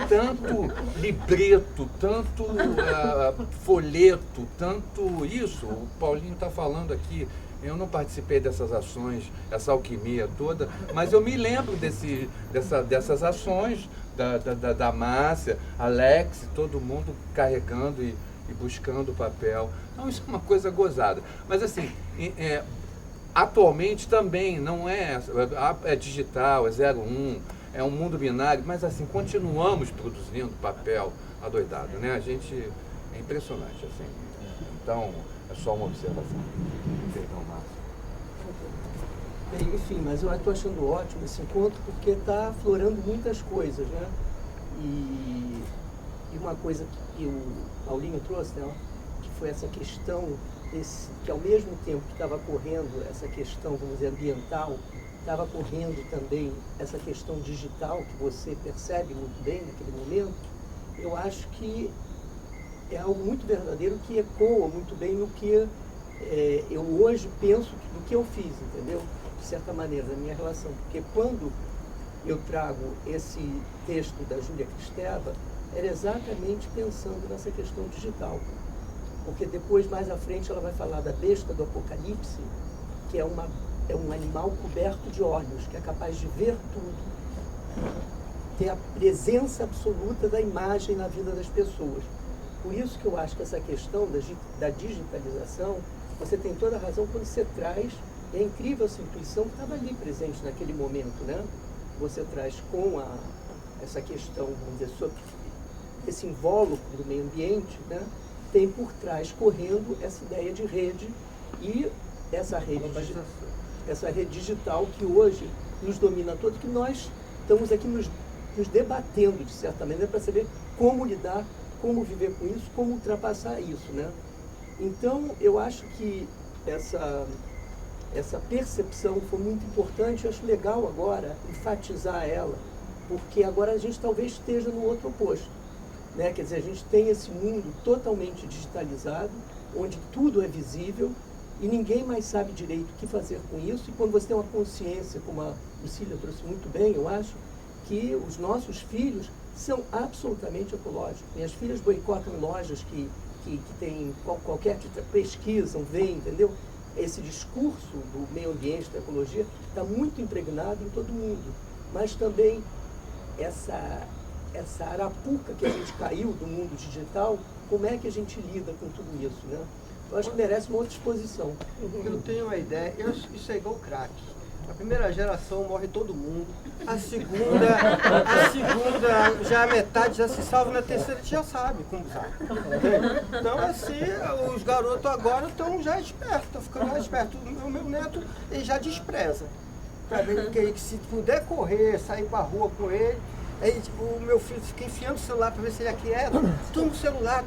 S9: tanto libreto, tanto folheto, tanto isso. O Paulinho está falando aqui, eu não participei dessas ações, essa alquimia toda, mas eu me lembro dessas ações da Márcia, Alex, todo mundo carregando e buscando papel. Então isso é uma coisa gozada. Mas assim, atualmente também não é digital, é 01, é um mundo binário, mas assim, continuamos produzindo papel adoidado, né? A gente, é impressionante, assim. Então, é só uma observação. Perdão, Márcio.
S4: Bem, enfim, mas eu estou achando ótimo esse encontro porque está aflorando muitas coisas, né? E uma coisa que o Paulinho trouxe, né, que foi essa questão, que ao mesmo tempo que estava correndo essa questão, vamos dizer, ambiental, estava correndo também essa questão digital, que você percebe muito bem naquele momento. Eu acho que é algo muito verdadeiro que ecoa muito bem no que eu hoje penso do que eu fiz, entendeu? De certa maneira, na minha relação. Porque quando eu trago esse texto da Júlia Kristeva, era exatamente pensando nessa questão digital. Porque depois, mais à frente, ela vai falar da besta do Apocalipse, que é um animal coberto de olhos, que é capaz de ver tudo, ter a presença absoluta da imagem na vida das pessoas. Por isso que eu acho que essa questão da digitalização, você tem toda a razão quando você traz, é incrível essa intuição que estava ali presente naquele momento, né? Você traz com essa questão, vamos dizer, sobre esse invólucro do meio ambiente, né? Tem por trás correndo essa ideia de rede e essa rede digital que hoje nos domina todos, que nós estamos aqui nos debatendo, de certa maneira, para saber como lidar, como viver com isso, como ultrapassar isso, né? Então, eu acho que essa percepção foi muito importante. Eu acho legal agora enfatizar ela, porque agora a gente talvez esteja no outro oposto, né? Quer dizer, a gente tem esse mundo totalmente digitalizado, onde tudo é visível e ninguém mais sabe direito o que fazer com isso. E quando você tem uma consciência, como a Lucília trouxe muito bem, eu acho que os nossos filhos são absolutamente ecológicos. Minhas filhas boicotam lojas que tem qualquer tipo de pesquisam, veem, entendeu? Esse discurso do meio ambiente, da ecologia, está muito impregnado em todo mundo. Mas também essa arapuca que a gente caiu do mundo digital, como é que a gente lida com tudo isso, né? Eu acho que merece uma outra exposição.
S2: Eu tenho uma ideia, isso é igual crack. A primeira geração morre todo mundo, a segunda já a metade já se salva, na terceira já sabe como usar. Então assim, os garotos agora estão já espertos, estão ficando mais espertos. O meu neto, ele já despreza. Que se puder correr, sair pra rua com ele, aí o meu filho fica enfiando o celular para ver se ele é quieto, toma o celular,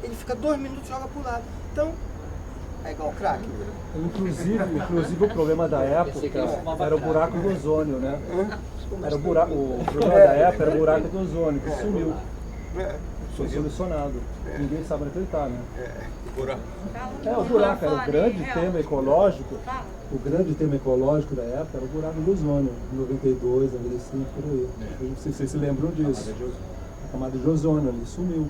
S2: ele fica 2 minutos e joga pro lado. Então, é igual o crack.
S12: Inclusive o problema da época era o buraco do ozônio, né? O problema da época era o buraco do ozônio, que sumiu. Foi solucionado. Ninguém sabe acreditar, né? O buraco era o grande tema ecológico. O grande tema ecológico da época era o buraco do ozônio, em 92, 95, por aí. Não sei se vocês se lembram disso. A camada de ozônio ali sumiu.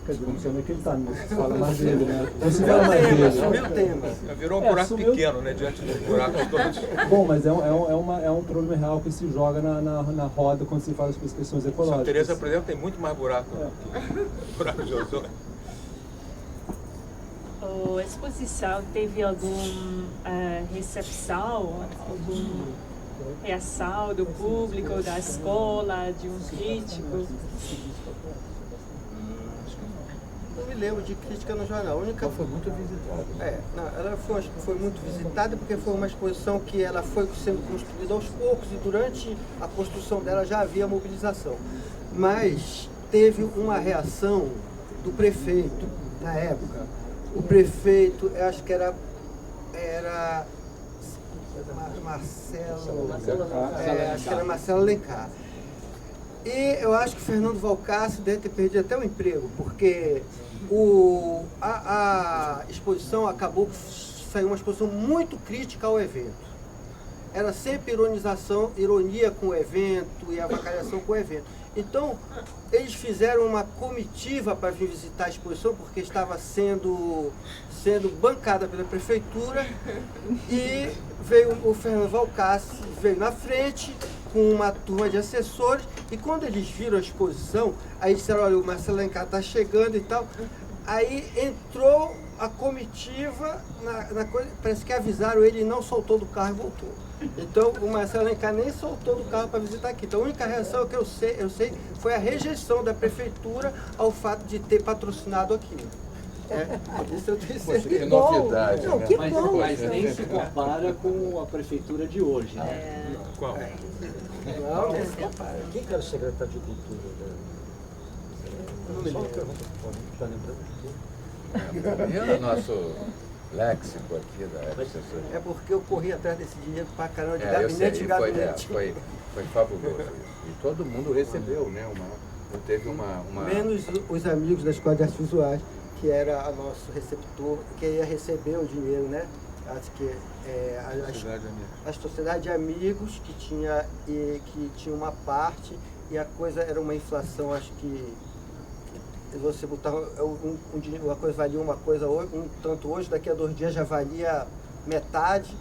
S12: Quer dizer, não sei onde é que ele está, não se fala mais dele, né? Não se fala mais dele.
S2: Sumiu o tema.
S6: Virou um buraco pequeno, né? Diante dos buracos todos.
S12: Bom, mas é um problema real que se joga na roda quando se faz as questões ecológicas.
S6: Santa Teresa, por exemplo, tem muito mais buraco que buraco de ozônio.
S1: A exposição teve alguma recepção, alguma reação do público, da escola, de um crítico?
S2: Não me lembro de crítica no jornal. A única
S8: foi muito visitada.
S2: Ela foi muito visitada porque foi uma exposição que ela foi sendo construída aos poucos e durante a construção dela já havia mobilização. Mas teve uma reação do prefeito na época. O prefeito, eu acho que era Marcelo Alencar. E eu acho que o Fernando Valcárcel deve ter perdido até o emprego, porque a exposição acabou que saiu uma exposição muito crítica ao evento. Era sempre ironia com o evento e avacalhação com o evento. Então, eles fizeram uma comitiva para vir visitar a exposição, porque estava sendo bancada pela prefeitura, e veio o Fernando Valcárcel, veio na frente com uma turma de assessores, e quando eles viram a exposição, aí disseram, olha, o Marcelo Alencar está chegando e tal. Aí entrou a comitiva, parece que avisaram ele e não soltou do carro e voltou. Então o Marcelo Alencar nem soltou do carro para visitar aqui. Então a única reação que eu sei foi a rejeição da prefeitura ao fato de ter patrocinado aquilo. Isso eu tenho certeza.
S9: Que novidade.
S7: Não,
S9: né?
S7: que
S8: Mas,
S7: bom.
S8: mas nem se compara com a prefeitura de hoje, né?
S6: Qual?
S2: Não, nem se compara.
S3: Quem que era o secretário de Cultura?
S2: Não me
S3: Só uma
S2: lembro.
S3: pergunta, está lembrando?
S9: Vendo o nosso léxico aqui da época.
S2: É porque eu corri atrás desse dinheiro pra caramba de
S9: Eu
S2: gabinete
S9: sei,
S2: em gabinete.
S9: foi fabuloso isso. E todo mundo recebeu, né? Teve uma...
S2: Menos os amigos da Escola de Artes Visuais, que era o nosso receptor, que ia receber o dinheiro, né? Acho que a sociedade de amigos que tinha uma parte, e a coisa era uma inflação, acho que você botava uma coisa valia uma coisa hoje, um tanto hoje, daqui a 2 dias já valia metade,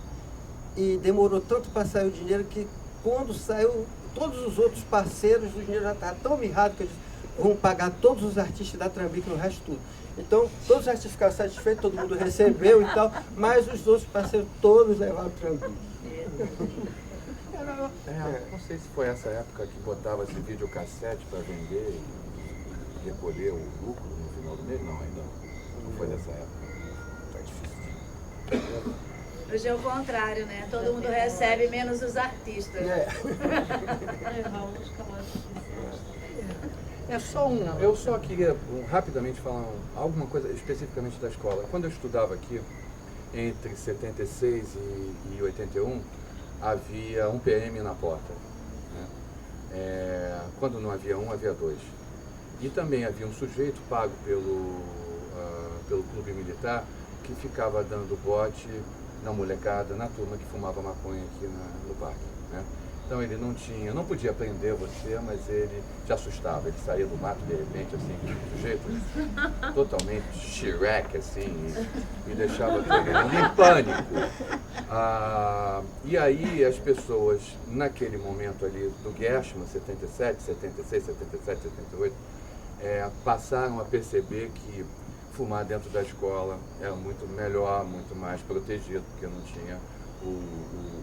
S2: e demorou tanto para sair o dinheiro que quando saiu, todos os outros parceiros do dinheiro já estavam tão mirrados que eles vão pagar todos os artistas da Trambique no resto tudo. Então, todos os artistas ficaram satisfeitos, todo mundo recebeu e tal, mas os outros parceiros todos levaram o Trambique.
S9: Não sei se foi essa época que botava esse videocassete para vender e recolher o lucro no final do mês. Não, ainda não foi dessa época. Tá difícil.
S13: Hoje é o contrário, né? Todo mundo recebe, menos os artistas.
S9: Eu só queria rapidamente falar alguma coisa especificamente da escola. Quando eu estudava aqui, entre 76 e 81, havia um PM na porta. Né? Quando não havia um, havia 2. E também havia um sujeito pago pelo clube militar que ficava dando bote na molecada, na turma que fumava maconha aqui no parque. Né? Então ele não podia prender você, mas ele te assustava. Ele saía do mato de repente, assim, sujeito totalmente Shrek, assim, e deixava todo mundo em pânico. E aí as pessoas, naquele momento ali do Gershman, 77, 76, 77, 78, passaram a perceber que fumar dentro da escola era muito melhor, muito mais protegido, porque não tinha o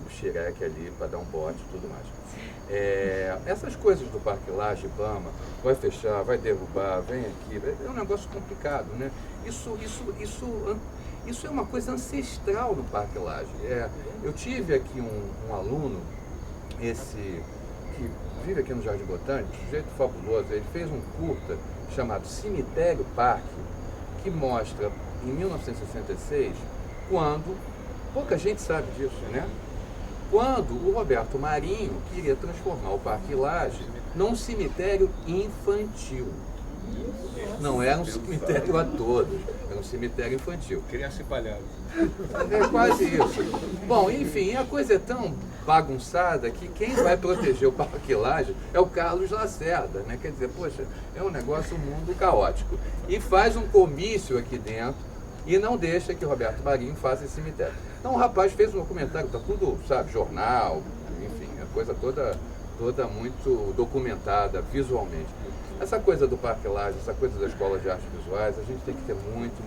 S9: Shrek ali para dar um bote e tudo mais. Essas coisas do Parque Lage, Ibama, vai fechar, vai derrubar, vem aqui, é um negócio complicado, né? Isso é uma coisa ancestral do Parque Lage. Eu tive aqui um aluno, que vive aqui no Jardim Botânico, um sujeito fabuloso, ele fez um curta chamado Cemitério Parque, que mostra em 1966, quando, pouca gente sabe disso, né? Quando o Roberto Marinho queria transformar o Parque Lage num cemitério infantil. Não era um cemitério a todos, era um cemitério infantil.
S6: Criança e palhaço.
S9: É quase isso. Bom, enfim, a coisa é tão bagunçada que quem vai proteger o Parque Lage é o Carlos Lacerda, né? Quer dizer, poxa, é um negócio, um mundo caótico. E faz um comício aqui dentro e não deixa que o Roberto Marinho faça esse cemitério. Então o rapaz fez um documentário, tá tudo, sabe, jornal, enfim, a coisa toda muito documentada visualmente. Essa coisa do Parque Lage, essa coisa da Escola de Artes Visuais, a gente tem que ter muito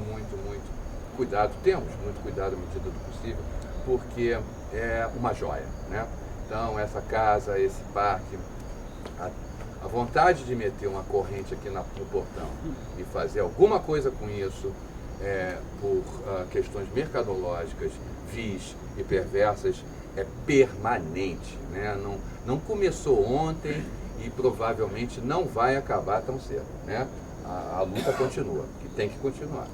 S9: cuidado, temos muito cuidado à medida do possível, porque é uma joia, né? Então essa casa, esse parque, a vontade de meter uma corrente aqui no portão e fazer alguma coisa com isso, por questões mercadológicas, vis e perversas, é permanente, né? Não começou ontem e provavelmente não vai acabar tão cedo, né? A luta continua, que tem que continuar.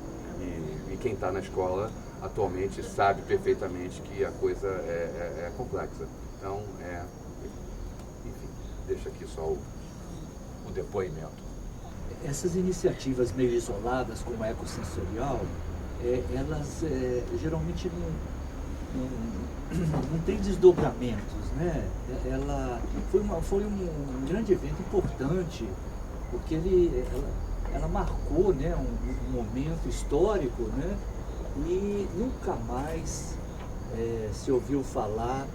S9: E quem está na escola atualmente sabe perfeitamente que a coisa é complexa. Então, enfim, deixa aqui só o depoimento.
S8: Essas iniciativas meio isoladas, como a ecossensorial, elas geralmente não tem desdobramentos, né? Ela foi um grande evento importante, porque ela marcou, né, um momento histórico, né? E nunca mais se ouviu falar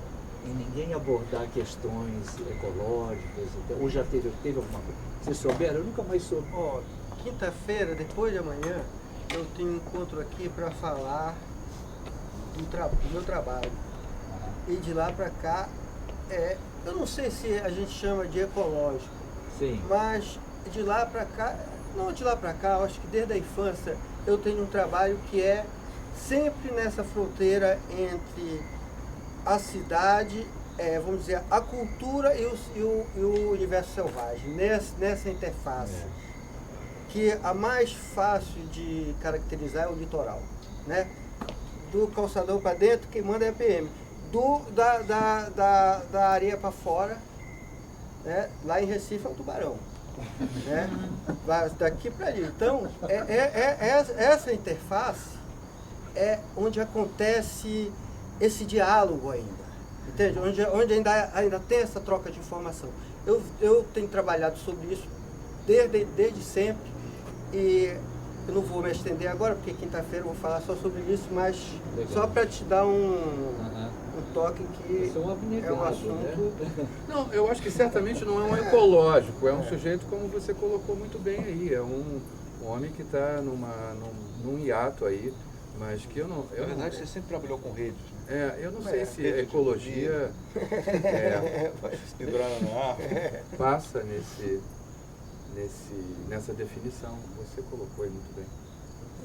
S8: em ninguém abordar questões ecológicas, ou já teve alguma coisa. Vocês souberam? Eu nunca mais soube.
S2: Quinta-feira, depois de amanhã, eu tenho um encontro aqui para falar do meu trabalho. E de lá para cá, eu não sei se a gente chama de ecológico,
S8: Sim.
S2: mas de lá para cá, não de lá para cá, eu acho que desde a infância eu tenho um trabalho que é sempre nessa fronteira entre a cidade, vamos dizer, a cultura e o universo selvagem, nessa interface, que a mais fácil de caracterizar é o litoral, né? Do calçadão para dentro, quem manda é a PM. Da areia para fora, né? Lá em Recife é o tubarão, né? Daqui para ali. Então, essa interface é onde acontece esse diálogo ainda, entende? Onde ainda tem essa troca de informação. Eu tenho trabalhado sobre isso desde sempre, e eu não vou me estender agora, porque quinta-feira eu vou falar só sobre isso, mas legal. Só para te dar um toque que é um assunto...
S9: Né? Não, eu acho que certamente não é um ecológico, é um sujeito como você colocou muito bem aí, é um homem que está num hiato aí, mas que eu não...
S6: Na verdade, você sempre trabalhou com redes.
S9: Eu não sei se a ecologia passa nessa definição. Você colocou aí muito bem.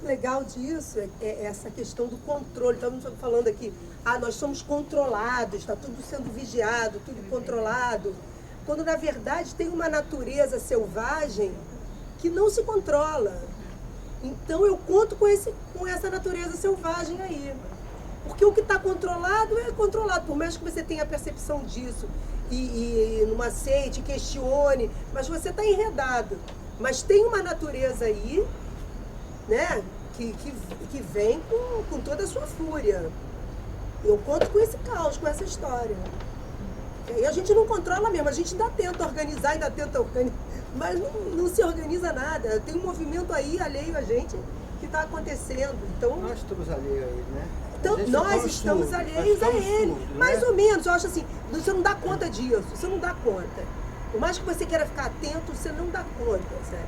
S7: O legal disso é essa questão do controle. Estamos falando aqui, nós somos controlados, está tudo sendo vigiado, tudo controlado. Quando, na verdade, tem uma natureza selvagem que não se controla. Então, eu conto com essa natureza selvagem aí. Porque o que está controlado é controlado, por mais que você tenha a percepção disso e não aceite, questione, mas você está enredado. Mas tem uma natureza aí, né, que vem com toda a sua fúria. Eu conto com esse caos, com essa história. E aí a gente não controla mesmo, a gente ainda tenta organizar, mas não se organiza nada. Tem um movimento aí alheio a gente que está acontecendo. Então,
S2: nós estamos alheios a ele, né?
S7: Então, nós estamos alheios a ele.
S2: Tudo,
S7: mais
S2: né?
S7: ou menos, eu acho assim, você não dá conta disso, você não dá conta. Por mais que você queira ficar atento, você não dá conta, sério.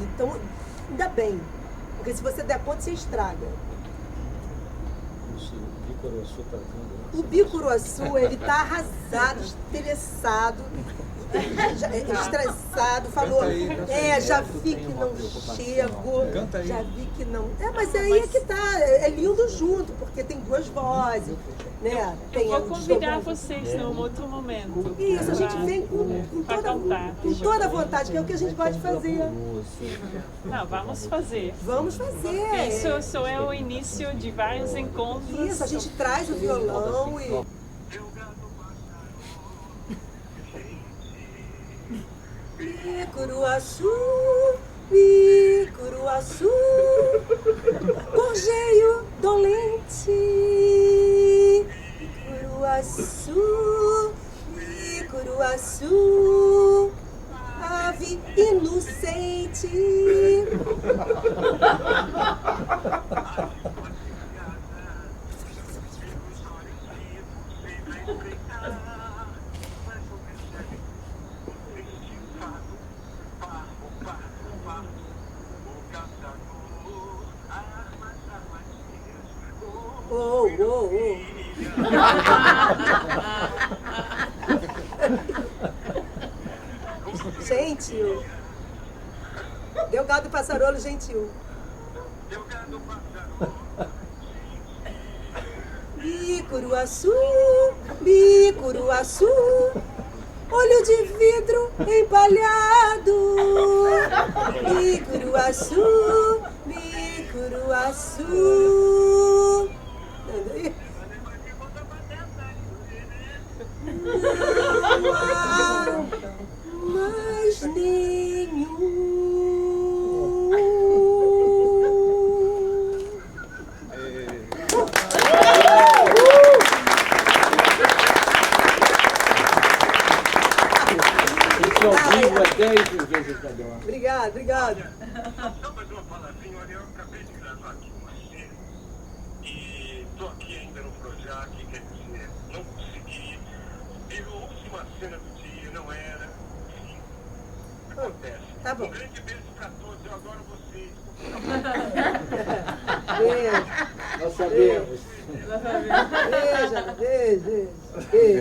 S7: Então, ainda bem. Porque se você der conta, você estraga.
S3: O Bicuruaçu está vindo, né?
S7: O Bicuruaçu, ele está arrasado, estressado, estressado, falou, já vi que não chego, já vi que não... mas aí é que tá, é lindo junto, porque tem duas vozes, né?
S1: Eu vou convidar vocês num outro momento.
S7: Isso, a gente vem com toda a vontade, que é o que a gente pode fazer.
S1: Não, vamos fazer.
S7: Vamos fazer.
S1: Isso só é o início de vários encontros.
S7: Isso, a gente traz o violão e... Bicuruaçu, Bicuruaçu, gorjeio dolente. Bicuruaçu, Bicuruaçu, ave inocente. Gentil. Delgado Passarolo gentil. Bicuruaçu, Bicuruaçu, olho de vidro empalhado. Bicuruaçu, Bicuruaçu. Não há mais nenhum.
S8: Esse ao vivo é 10 vezes melhor.
S7: Obrigado, obrigado.
S14: Só mais uma palavrinha, olha, eu acabei de gravar aqui com você e estou aqui ainda no Projac, quer dizer, não consegui. A última cena do dia não era, enfim, acontece.
S7: Tá bom.
S14: Um grande beijo para todos. eu adoro vocês.
S7: Beijo.
S8: Nós sabemos.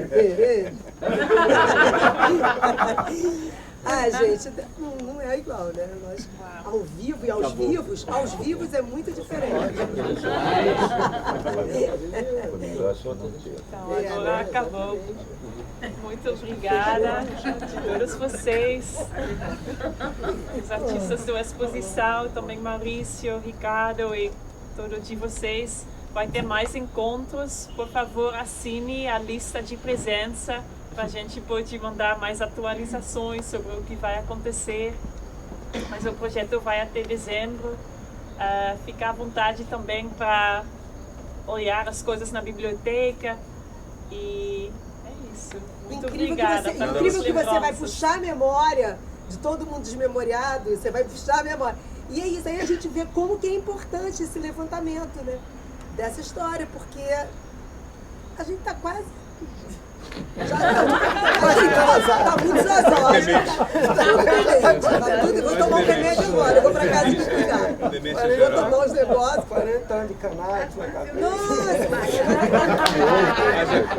S7: Beijo. Ah, gente, não é igual, né? Nós, ao vivo e aos vivos é muito diferente.
S1: Então, agora acabou. Muito obrigada a todos vocês, os artistas da exposição, também Maurício, Ricardo e todos de vocês. Vai ter mais encontros, por favor assine a lista de presença para a gente poder mandar mais atualizações sobre o que vai acontecer. Mas o projeto vai até dezembro. Fica à vontade também para olhar as coisas na biblioteca e é isso. Muito obrigada.
S7: Incrível que você vai puxar a memória de todo mundo desmemoriado, você vai puxar a memória. E é isso, aí a gente vê como que é importante esse levantamento, né? Dessa história, porque a gente tá quase... Tá muito zozótica. Tá tudo, vou tomar um remédio agora, eu vou pra casa desligar. Vou tomar os negócios.
S2: 40 anos de cannabis na cabeça.
S7: Nossa!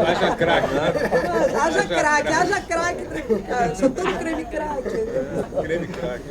S6: Haja crack, né?
S7: Haja crack. Sou todo creme crack.
S6: Creme crack.